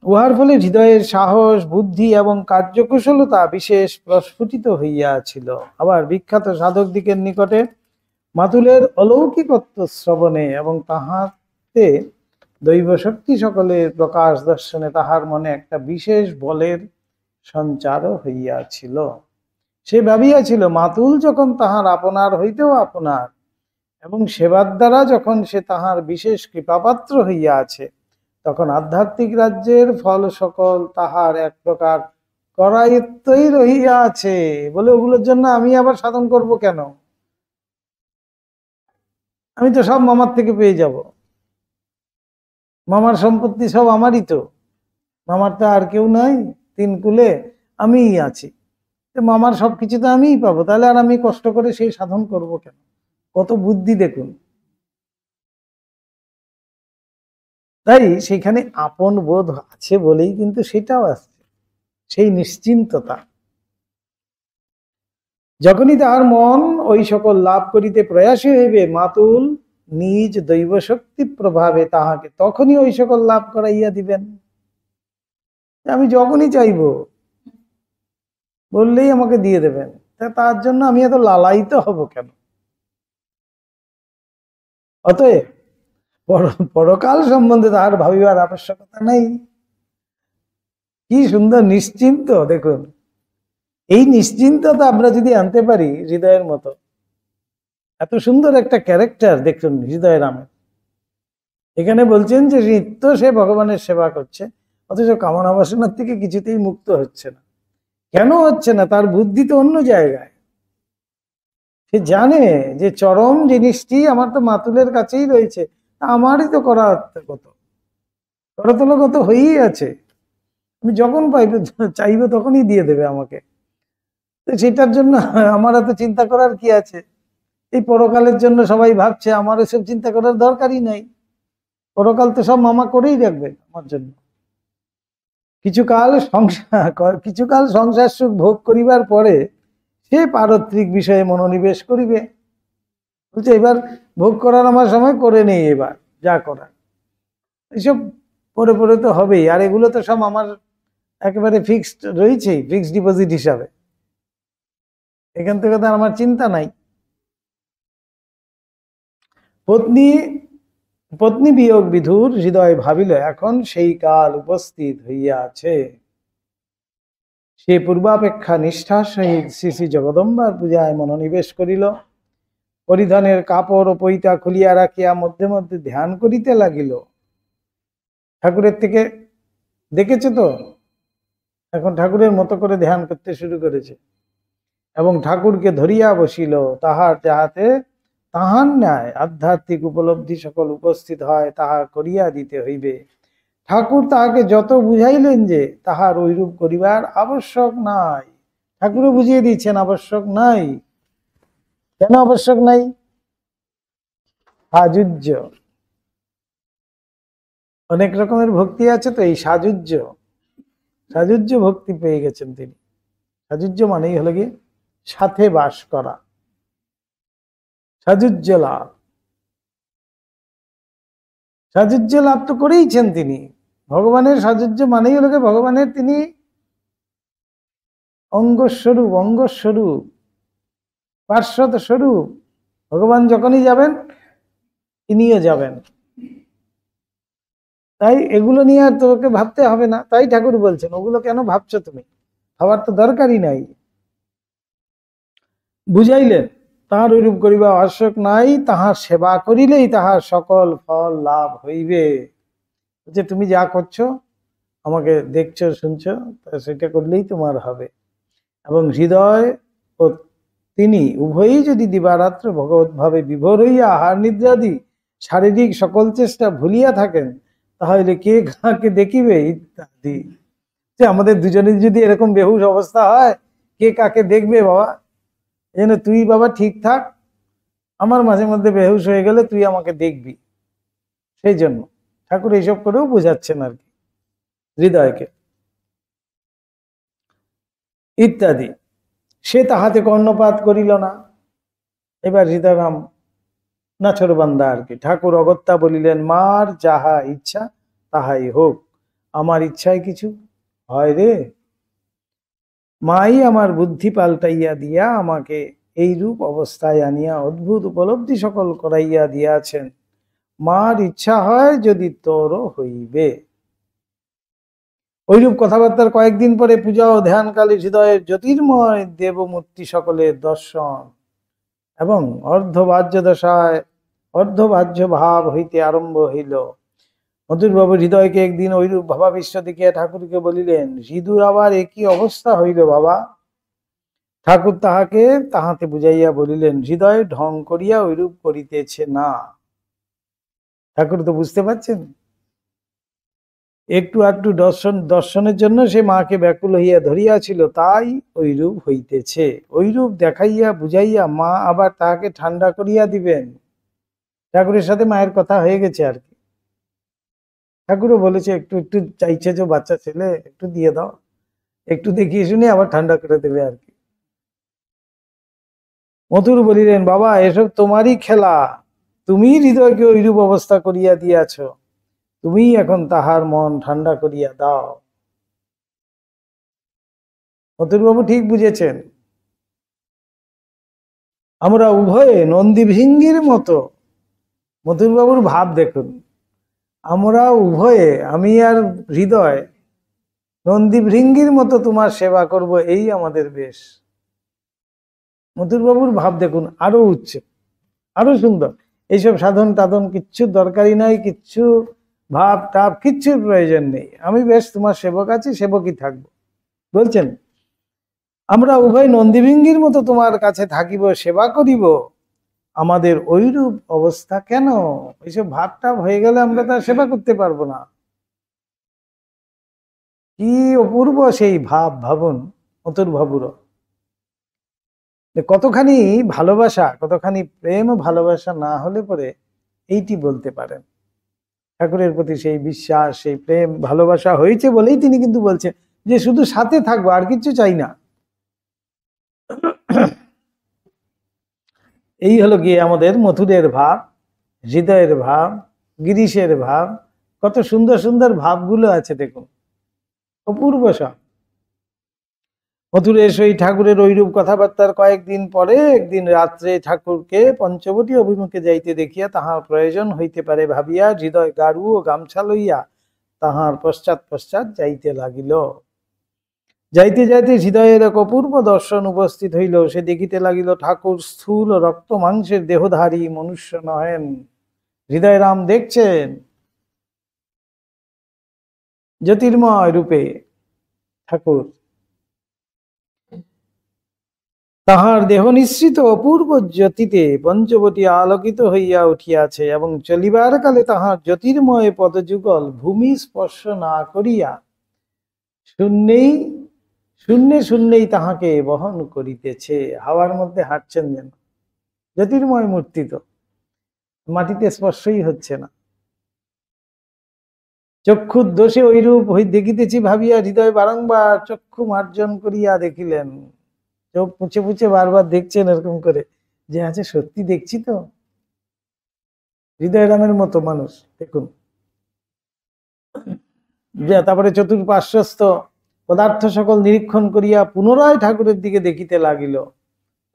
উহার ফলে হৃদয়ের সাহস, বুদ্ধি এবং কার্যকুশলতা বিশেষ প্রস্ফুটিত হইয়াছিল। আবার বিখ্যাত সাধক দিকের নিকটে মাতুলের অলৌকিকত্ব শ্রবণে এবং তাহাতে দৈব শক্তি সকলের প্রকাশ দর্শনে তাহার মনে একটা বিশেষ বলের সঞ্চারও হইয়াছিল। সে ভাবিয়াছিল মাতুল যখন তাহার আপনার হইতেও আপনার, এবং সেবার দ্বারা যখন সে তাহার বিশেষ কৃপাপাত্র হইয়া আছে, তখন আধ্যাত্মিক রাজ্যের ফল সকল তাহার এক প্রকার করায়ত্তই রহিয়া আছে বলে ওগুলোর জন্য আমি আবার সাধন করব কেন? আমি তো সব মামার থেকে পেয়ে যাব, মামার সম্পত্তি সব আমারই তো, মামার তো আর কেউ নাই, তিন কুলে আমিই আছি, মামার সবকিছু তো আমিই পাবো, তাহলে আর আমি কষ্ট করে সেই সাধন করব কেন? কত বুদ্ধি দেখুন। তাই সেখানে আপন বোধ আছে বলেই কিন্তু সেটাও আসছে, সেই নিশ্চিন্ততা। যখনই তাহার মন ওই সকল লাভ করিতে প্রয়াসী হইবে, মাতুল নিজ দৈব শক্তি প্রভাবে তাহাকে তখনই ওই সকল লাভ করাইয়া দিবেন। আমি যখনই চাইব বললেই আমাকে দিয়ে দেবেন, তার জন্য আমি এত লালায়িত হব কেন? অতএব পরকাল সম্বন্ধে তাহার ভাবিবার আবশ্যকতা নেই। কি সুন্দর নিশ্চিন্ত! দেখুন, এই নিশ্চিন্ততা আমরা যদি আনতে পারি হৃদয়ের মতো, এত সুন্দর একটা ক্যারেক্টার দেখুন হৃদয় রামের। এখানে বলছেন যে নিত্য সে ভগবানের সেবা করছে, অথচ কামনা বাসনার থেকে কিছুতেই মুক্ত হচ্ছে না। কেন হচ্ছে না? তার বুদ্ধি তো অন্য জায়গায়। সে জানে যে চরম জিনিসটি আমার তো মাতুলের কাছেই রয়েছে, আমারই তো করা কত করতলগত হয়েই আছে, আমি যখন পাইব চাইব তখনই দিয়ে দেবে আমাকে। তো সেটার জন্য আমার এত চিন্তা করার কি আছে? এই পরকালের জন্য সবাই ভাবছে, আমার এসব চিন্তা করার দরকারই নাই। পরকাল তো সব মামা করেই রাখবে আমার জন্য। কিছুকাল সংসার সুখ ভোগ করিবার পরে সে পারত্রিক বিষয়ে মনোনিবেশ করিবে। বলছে এবার ভোগ করার আমার সময় করে নেই, এবার যা করার এসব পরে পরে তো হবেই। আর এগুলো তো সব আমার একেবারে ফিক্সড রয়েছে, ফিক্সড ডিপোজিট হিসাবে, এখান থেকে তো আমার চিন্তা নাই। পত্নী বিয়োগ বিধুর হৃদয় ভাবিল এখন সেই কাল উপস্থিত হইয়াছে। সে পূর্বাপেক্ষা নিষ্ঠার সহিত শ্রী শ্রী জগদম্বার পূজায় মনোনিবেশ করিল। পরিধানের কাপড় ও পৈতা খুলিয়া রাখিয়া মধ্যে মধ্যে ধ্যান করিতে লাগিল। ঠাকুরের থেকে দেখেছে তো, এখন ঠাকুরের মতো করে ধ্যান করতে শুরু করেছে এবং ঠাকুরকে ধরিয়া বসিল। যাহাতে তাহার ন্যায় আধ্যাত্মিক উপলব্ধি সকল উপস্থিত হয়, তাহা করিয়া দিতে হইবে। ঠাকুর তাহাকে যত বুঝাইলেন যে তাহার ঐরূপ করিবার আবশ্যক নাই। ঠাকুরও বুঝিয়ে দিচ্ছেন আবশ্যক নাই। কেন আবশ্যক নাই? সাজুজ্য, অনেক রকমের ভক্তি আছে, তো এই সাজুজ্য ভক্তি পেয়ে গেছেন তিনি। সাজুজ্য মানেই হলো গিয়ে সাথে বাস করা, সাজুজ্য লাভ। সাজুজ্য লাভ তো করেইছেন তিনি। ভগবানের সাজুজ্য মানেই হলো ভগবানের তিনি অঙ্গস্বরূপ, পার্শ্বদ স্বরূপ। ভগবান যখনই যাবেন তিনিও যাবেন। তাই এগুলো নিয়ে আর তোমাকে ভাবতে হবে না। তাই ঠাকুর বলছেন ওগুলো কেন ভাবছো তুমি, ভাবার তো দরকারই নাই। বুঝাইলেন তাহার ঐরূপ করিবা আবশ্যক নাই, তাহার সেবা করিলেই তাহার সকল ফল লাভ হইবে। যে তুমি যা করছো, আমাকে দেখছো শুনছো, সেটা করলেই তোমার হবে। এবং হৃদয় ও তিনি উভয়ই যদি দিবারাত্র ভগবত ভাবে বিভোর হইয়া আহার নিদ্রাদি শারীরিক সকল চেষ্টা ভুলিয়া থাকেন, তাহলে কে কাকে দেখিবে ইত্যাদি। যে আমাদের দুজনের যদি এরকম বেহুশ অবস্থা হয়, কে কাকে দেখবে বাবা? এই তুই বাবা ঠিক থাক, আমার মাঝে মধ্যে বেহুশ হয়ে গেলে তুই আমাকে দেখবি। সেই জন্য ঠাকুর এইসব করেও বোঝাচ্ছেন আর কি হৃদয়কে ইত্যাদি। সে তাহাতে কর্ণপাত করিল না। এবার হৃদয়রাম নাছরবান্দা আর কি। ঠাকুর অগত্যা বলিলেন মার যাহা ইচ্ছা তাহাই হোক, আমার ইচ্ছায় কিছু হয় রে? মাই আমার বুদ্ধি পাল্টাইয়া দিয়া আমাকে এই রূপ অবস্থায় আনিয়া অদ্ভুত উপলব্ধি সকল করাইয়া দিয়াছেন। মার ইচ্ছা হয় যদি তোরও হইবে। ওইরূপ কথাবার্তার কয়েকদিন পরে পূজা ও ধ্যানকালে হৃদয়ের জ্যোতির্ময় দেবমূর্তি সকলের দর্শন এবং অর্ধবাহ্য ভাব হইতে আরম্ভ হইল। মধুরবাবু হৃদয়কে একদিন ঐরূপ ভাবাবিশ্ব দেখিয়া ঠাকুরকে বলিলেন, হৃদুর আবার একই অবস্থা হইল বাবা। ঠাকুর তাহাতে বুঝাইয়া বলিলেন, হৃদয় ঢং করিয়া ঐরূপ করিতেছে না। ঠাকুর তো বুঝতে পারছেন, একটু একটু দর্শনের জন্য সে মাকে ব্যাকুল হইয়া ধরিয়াছিল, তাই ঐরূপ হইতেছে। ঐরূপ দেখাইয়া বুঝাইয়া মা আবার তাহাকে ঠান্ডা করিয়া দিবেন। ঠাকুরের সাথে মায়ের কথা হয়ে গেছে আর কি। ঠাকুরও বলেছে একটু একটু চাইছে যে বাচ্চা ছেলে, একটু দিয়ে দাও, একটু দেখিয়ে শুনে আবার ঠান্ডা করে দেবে আর কি। মথুর বলিলেন, বাবা এসব তোমারই খেলা, তুমি হৃদয়কে ঐরূপ অবস্থা করিয়া দিয়াছ, তুমি এখন তাহার মন ঠান্ডা করিয়া দাও। মথুরবাবু ঠিক বুঝেছেন। আমরা উভয়ে নন্দীভৃঙ্গির মতো, মথুরবাবুর ভাব দেখুন, আমরা উভয়ে, আমি আর হৃদয়, নন্দীভৃঙ্গির মতো তোমার সেবা করব, এই আমাদের বেশ। মথুরবাবুর ভাব দেখুন, আরো উচ্চ, আরো সুন্দর। এইসব সাধন টাধন কিচ্ছু দরকারি নাই, কিচ্ছু ভাব টাপ কিচ্ছুর প্রয়োজন নেই। আমি বেশ তোমার সেবক আছি, সেবকই থাকবো। বলছেন আমরা উভয় নন্দীভৃঙ্গির মতো তোমার কাছে থাকিব, সেবা করিব। আমাদের ঐরূপ অবস্থা কেন? এইসব ভাব টাপ হয়ে গেলে আমরা তার সেবা করতে পারবো না। কি অপূর্ব সেই ভাব, ভাবুন মথুরবাবুর কতখানি ভালোবাসা, কতখানি প্রেম ও ভালোবাসা না হলে পরে এইটি বলতে পারেন। ঠাকুরের প্রতি সেই বিশ্বাস, সেই প্রেম ভালোবাসা হয়েছে বলেই তিনি কিন্তু বলছেন যে শুধু সাথে থাকবো, আর কিছু চাই না। এই হলো গিয়ে আমাদের মথুরের ভাব, হৃদয়ের ভাব, গিরিশের ভাব। কত সুন্দর সুন্দর ভাবগুলো আছে দেখুন, অপূর্ব সব। মথুরের সেই ঠাকুরের ঐরূপ কথাবার্তার কয়েকদিন পরে একদিন রাত্রে ঠাকুরকে পঞ্চবটী অভিমুখে যাইতে দেখিয়া তাহার প্রয়োজন হইতে পারে ভাবিয়া হৃদয় গাড়ু ও গামছা লইয়া তাহার পশ্চাৎ পশ্চাৎ যাইতে লাগিল। যাইতে যাইতে হৃদয়ের এক অপূর্ব দর্শন উপস্থিত হইল। সে দেখিতে লাগিল ঠাকুর স্থূল ও রক্ত মাংসের দেহধারী, মনুষ্য নহেন। হৃদয়রাম দেখছেন জ্যোতির্ময় রূপে ঠাকুর, তাহার দেহ নিঃসৃত অপূর্ব জ্যোতিতে পঞ্চবটী আলোকিত হইয়া উঠিয়াছে, এবং চলিবার কালে তাহার জ্যোতির্ময় পদযুগল ভূমি স্পর্শ না করিয়া শূন্যেই শূন্যে শূন্যেই তাহাকে বহন করিতেছে। হাওয়ার মধ্যে হাঁটছেন যেন। জ্যোতির্ময় মূর্তি তো মাটিতে স্পর্শই হচ্ছে না। চক্ষুর দোষে ঐরূপ দেখিতেছি ভাবিয়া হৃদয় বারংবার চক্ষু মার্জন করিয়া দেখিলেন। চোখ মুছে মুছে বারবার দেখছেন এরকম করে, যে আছে সত্যি দেখছি তো। হৃদয়রামের মতো মানুষ দেখুন। তারপরে চতুর্পার্শ্বস্থ পদার্থ সকল নিরীক্ষণ করিয়া পুনরায় ঠাকুরের দিকে দেখিতে লাগিল।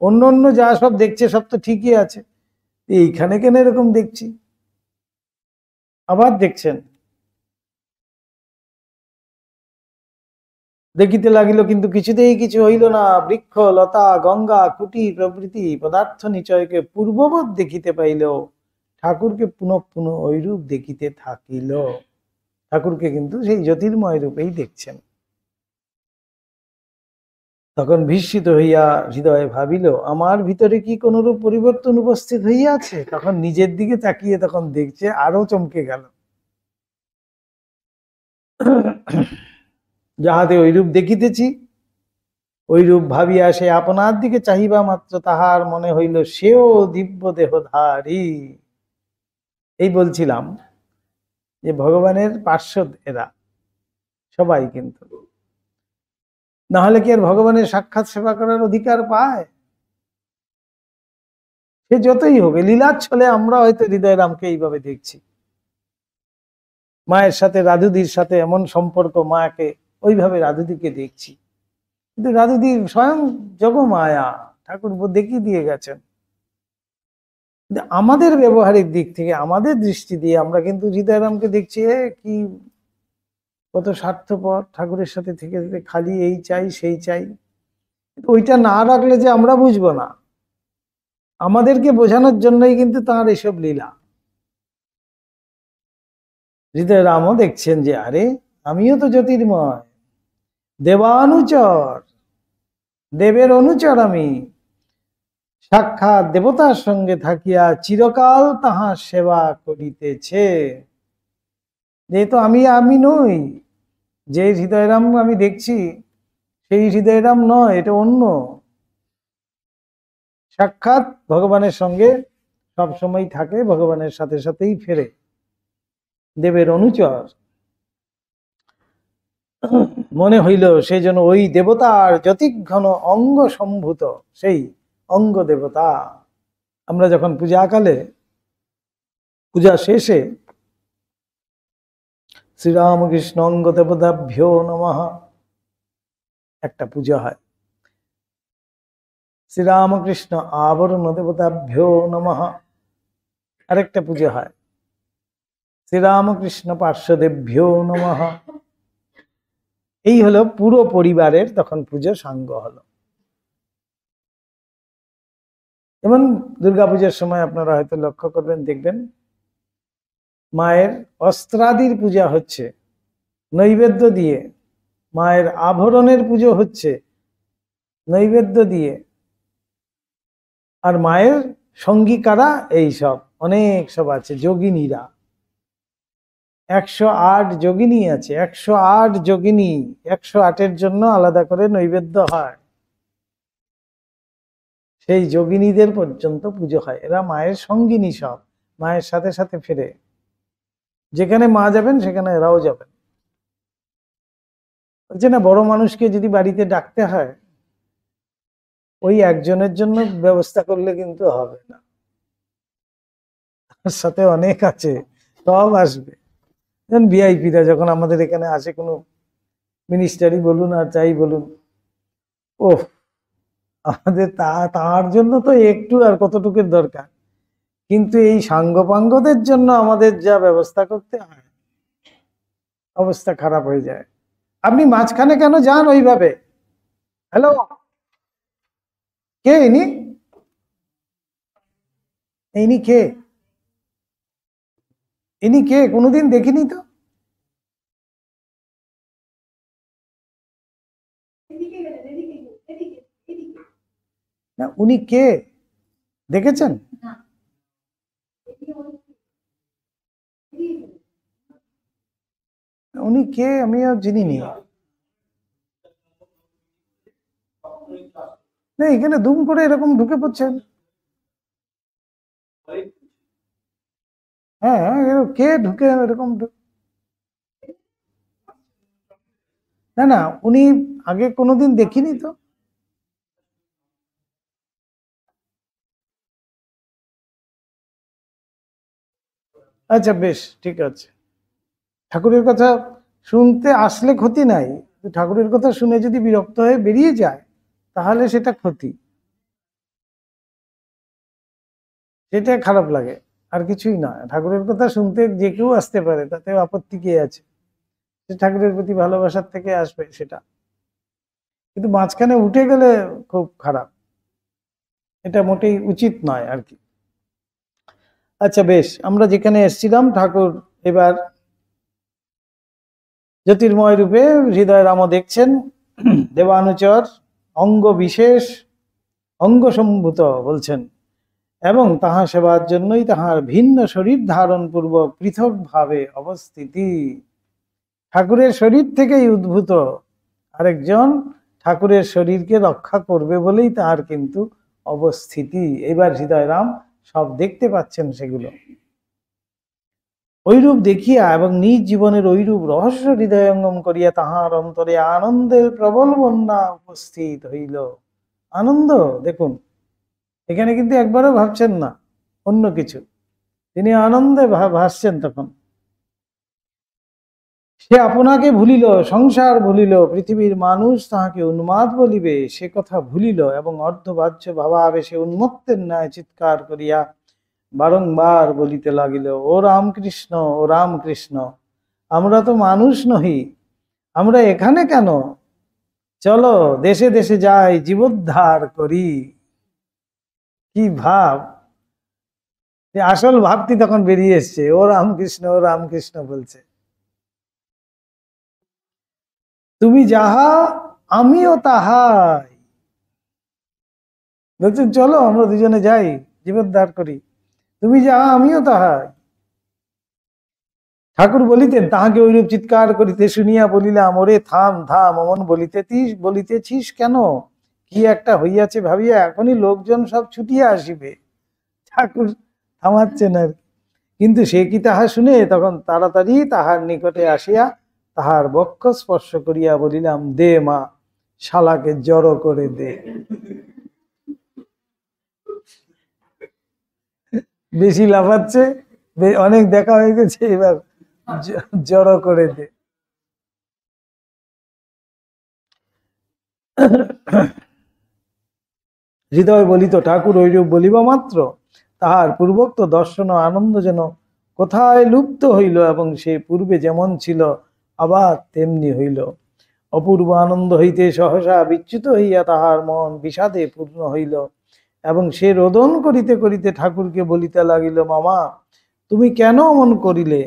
অন্য অন্য যা সব দেখছে সব তো ঠিকই আছে, এইখানে কেন এরকম দেখছি? আবার দেখছেন, দেখিতে লাগিল, কিন্তু কিছুতেই কিছু হইল না। বৃক্ষ লতা গঙ্গা কুটি প্রভৃতি পদার্থ নিচয়কে পূর্ববৎ দেখিতে পাইল, ঠাকুরকে পুনঃ পুনঃ ঐরূপ দেখিতে থাকিল। ঠাকুরকে কিন্তু সেই জ্যোতির্ময় রূপেই দেখছেন। তখন বিস্মিত হইয়া হৃদয়ে ভাবিল, আমার ভিতরে কি কোনরূপ পরিবর্তন উপস্থিত হইয়াছে? তখন নিজের দিকে তাকিয়ে তখন দেখছে, আরো চমকে গেল। যাহাতে ঐরূপ দেখিতেছি, ঐরূপ ভাবিয়া সে আপনার দিকে চাহিবা মাত্র তাহার মনে হইল সেও দিব্য দেহধারী। এই বলছিলাম যে ভগবানের পার্শ্বদ এরা সবাই, কিন্তু না হলে কি আর ভগবানের সাক্ষাৎ সেবা করার অধিকার পায়? সে যতই হোক, লীলার ছলে আমরা হয়তো হৃদয়রামকে এইভাবে দেখছি। মায়ের সাথে রাধুদির সাথে এমন সম্পর্ক, মাকে ওইভাবে রাধুদিকে দেখছি, কিন্তু রাধুদির স্বয়ং যোগমায়া ঠাকুর দেখিয়ে দিয়ে গেছেন। আমাদের ব্যবহারিক দিক থেকে, আমাদের দৃষ্টি দিয়ে আমরা কিন্তু হৃদয়রামকে দেখছি কি কত স্বার্থপর, ঠাকুরের সাথে থেকে খালি এই চাই সেই চাই। ওইটা না রাখলে যে আমরা বুঝবো না, আমাদেরকে বোঝানোর জন্যই কিন্তু তাঁর এসব লীলা। হৃদয়রামও দেখছেন যে আরে আমিও তো জ্যোতির্ময়, দেবানুচর, দেবের অনুচর আমি, সাক্ষাৎ দেবতার সঙ্গে থাকিয়া চিরকাল তাহার সেবা করিতেছে। যেহেতু আমি নই, যে হৃদয়রাম আমি দেখছি সেই হৃদয়রাম নয়, এটা অন্য। সাক্ষাৎ ভগবানের সঙ্গে সব সময় থাকে, ভগবানের সাথে সাথেই ফেরে, দেবের অনুচর। মনে হইল সে যেন ওই দেবতার জ্যোতিঘন অঙ্গ সম্ভূত, সেই অঙ্গ দেবতা। আমরা যখন পূজাকালে পূজা শেষে শ্রীরামকৃষ্ণ অঙ্গ দেবতাভ্যো নমঃ একটা পূজা হয়, শ্রীরামকৃষ্ণ আবরণ দেবতাভ্যো নমঃ আরেকটা পূজা হয়, শ্রীরামকৃষ্ণ পার্শ্বদেভ্যো নমঃ। এই হলো পুরো পরিবারের তখন পুজো সাঙ্গ হলো। যেমন দুর্গাপূজার সময় আপনারা হয়তো লক্ষ্য করবেন, দেখবেন মায়ের অস্ত্রাদির পূজা হচ্ছে নৈবেদ্য দিয়ে, মায়ের আভরণের পুজো হচ্ছে নৈবেদ্য দিয়ে, আর মায়ের সঙ্গী কারা? এই সব অনেক সব আছে, যোগিনীরা 108 যোগিনী আছে, 108 যোগিনী, 108-এর জন্য আলাদা করে নৈবেদ্য হয়, সেই যোগিনীদের পর্যন্ত পুজো হয়। এরা মায়ের সঙ্গিনী, সব মায়ের সাথে সাথে ফেরে, যেখানে মা যাবেন সেখানে এরাও যাবেন। বলছে না, বড় মানুষকে যদি বাড়িতে ডাকতে হয়, ওই একজনের জন্য ব্যবস্থা করলে কিন্তু হবে না, তার সাথে অনেক আছে, সব আসবে। যেমন ভিআইপিরা যখন আমাদের এখানে আসে, কোনো মিনিস্টারই বলুন আর যাই বলুন, ও আমাদের তার জন্য তো একটু আর কতটুকুর দরকার, কিন্তু এই সাঙ্গপাঙ্গদের জন্য আমাদের যা ব্যবস্থা করতে হয়, অবস্থা খারাপ হয়ে যায়। আপনি মাঝখানে কেন যান ওইভাবে? হ্যালো, কে ইনি? ইনি কে? ইনি কে? কোনোদিন দেখিনি তো। না, উনি কে দেখেছেন? উনি কে আমি আর চিনিনি। না, এখানে দুম করে এরকম ঢুকে পড়ছেন। হ্যাঁ, কে ঢুকে এরকম না না, উনি আগে কোনোদিন দেখিনি তো। আচ্ছা, বেশ, ঠিক আছে। ঠাকুরের কথা শুনতে আসলে ক্ষতি নাই, ঠাকুরের কথা শুনে যদি বিরক্ত হয়ে বেরিয়ে যায় তাহলে সেটা ক্ষতি, সেটা খারাপ লাগে, আর কিছুই না। ঠাকুরের কথা শুনতে যে কেউ আসতে পারে, তাতে আপত্তি কে আছে? ঠাকুরের প্রতি ভালোবাসার থেকে আসবে সেটা, কিন্তু মাঝখানে উঠে গেলে খুব খারাপ, এটা মোটেই উচিত নয় আর কি। আচ্ছা, বেশ, আমরা যেখানে এসেছিলাম, ঠাকুর এবার জ্যোতির্ময় রূপে হৃদয় রাম দেখছেন, দেবানুচর অঙ্গ বিশেষ অঙ্গ সম্ভূত বলছেন, এবং তাহা সেবার জন্যই তাহার ভিন্ন শরীর ধারণ পূর্বক পৃথক ভাবে অবস্থিতি। ঠাকুরের শরীর থেকেই উদ্ভূত আরেকজন ঠাকুরের শরীরকে রক্ষা করবে বলেই তার কিন্তু অবস্থিতি। এবার হৃদয়রাম সব দেখতে পাচ্ছেন সেগুলো। ঐরূপ দেখিয়া এবং নিজ জীবনের ঐরূপ রহস্য হৃদয়ঙ্গম করিয়া তাহার অন্তরে আনন্দের প্রবল বন্যা উপস্থিত হইল। আনন্দ দেখুন, এখানে কিন্তু একবারও ভাবছেন না অন্য কিছু, তিনি আনন্দে ভাসছেন। তখন সে আপনাকে ভুলিল, সংসার ভুলিল, পৃথিবীর মানুষ তাহাকে উন্মাদ বলিবে সে কথা ভুলিল, এবং অর্ধবাহ্য ভাবাবেশে উন্মত্তের ন্যায় চিৎকার করিয়া বারংবার বলিতে লাগিল, ও রামকৃষ্ণ, ও রামকৃষ্ণ, আমরা তো মানুষ নহি, আমরা এখানে কেন? চলো দেশে দেশে যাই, জীবোদ্ধার করি। কি ভাব! আসল ভাবটি তখন বেরিয়ে এসছে, ও রামকৃষ্ণ, ও রামকৃষ্ণ বলছে। তুমি যাহা আমিও তাহাই, বলছেন চলো আমরা দুজনে যাই, জীবোদ্ধার করি। তুমি যাহা আমিও তাহাই। ঠাকুর বলিতেন, তাহাকে ঐরূপ চিৎকার করিতে শুনিয়া বলিলাম, ওরে থাম থাম, অমন বলিতেছিস কেন? কি একটা হইয়াছে ভাবিয়া এখনই লোকজন সব ছুটিয়া আসিবে। ঠাকুর থামাচ্ছেন আর, কিন্তু সে কি তাহা শুনে? তখন তাড়াতাড়ি তাহার নিকটে আসিয়া তাহার বক্ষ স্পর্শ করিয়া বলিলাম, দে মা, শালাকে জড়ো করে দে। বেশি লাফাচ্ছে, অনেক দেখা হয়ে গেছে, এবার জড়ো করে দে। হৃদয় বলিত ঠাকুর ঐরূপ বলিবা মাত্র তাহার পূর্বোক্ত দর্শন ও আনন্দ যেন কোথায় লুপ্ত হইল, এবং সে পূর্বে যেমন ছিল আবার তেমনি হইল। অপূর্ব আনন্দ হইতে সহসা বিচ্যুত হইয়া তাহার মন বিষাদে পূর্ণ হইল, এবং সে রোদন করিতে করিতে ঠাকুরকে বলিতে লাগিল, মামা তুমি কেন অমন করিলে,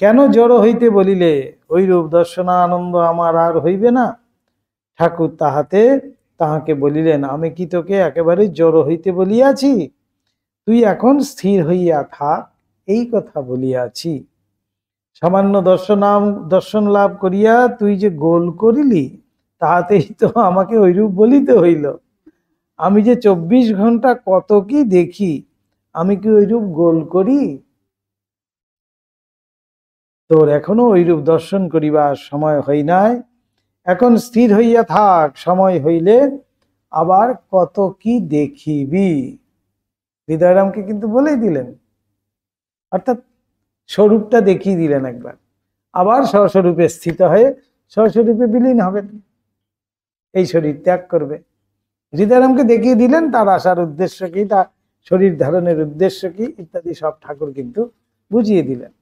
কেন জড়ো হইতে বলিলে? ঐরূপ দর্শনা আনন্দ আমার আর হইবে না। ঠাকুর তাহাকে বলিলেন, আমি কি তোকে একেবারে জড়ো হইতে বলিয়াছি? তুই এখন স্থির হইয়া থাক, এই কথা বলিয়াছি। সামান্য দর্শন লাভ করিয়া তুই যে গোল করিলি, তাহাতেই তো আমাকে ঐরূপ বলিতে হইল। আমি যে 24 ঘন্টা কত কি দেখি, আমি কি ঐরূপ গোল করি? তোর এখনো ঐরূপ দর্শন করিবার সময় হই নাই, এখন স্থির হইয়া থাক, সময় হইলে আবার কত কি দেখিবি। হৃদয়রামকে কিন্তু বলেই দিলেন, অর্থাৎ স্বরূপটা দেখিয়ে দিলেন একবার, আবার স্বস্বরূপে স্থিত হয়ে স্বস্বরূপে বিলীন হবেন, এই শরীর ত্যাগ করবে। হৃদয়রামকে দেখিয়ে দিলেন তার আসার উদ্দেশ্য কি, তার শরীর ধারণের উদ্দেশ্য কি ইত্যাদি সব ঠাকুর কিন্তু বুঝিয়ে দিলেন।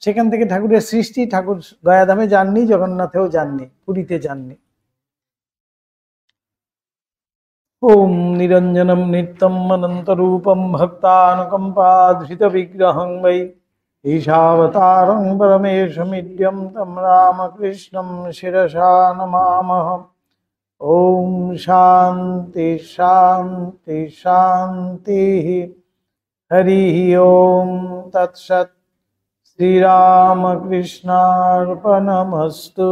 সেখান থেকে ঠাকুরের সৃষ্টি। ঠাকুর গয়াধামে যাননি, জগন্নাথেও যাননি, পুরীতে যাননি। ওম নিরঞ্জনম নিত্যম অনন্তরূপম ভক্তানুকম্পাধৃত বিগ্রহং বৈ ঈশাবতারং পরমেশমিদ্যম তম রামকৃষ্ণম শিরসা নমামহ। ওম শান্তি শান্তি শান্তি। হরি ওম তৎসৎ। শ্রীরামকৃষ্ণার্পণমস্তু।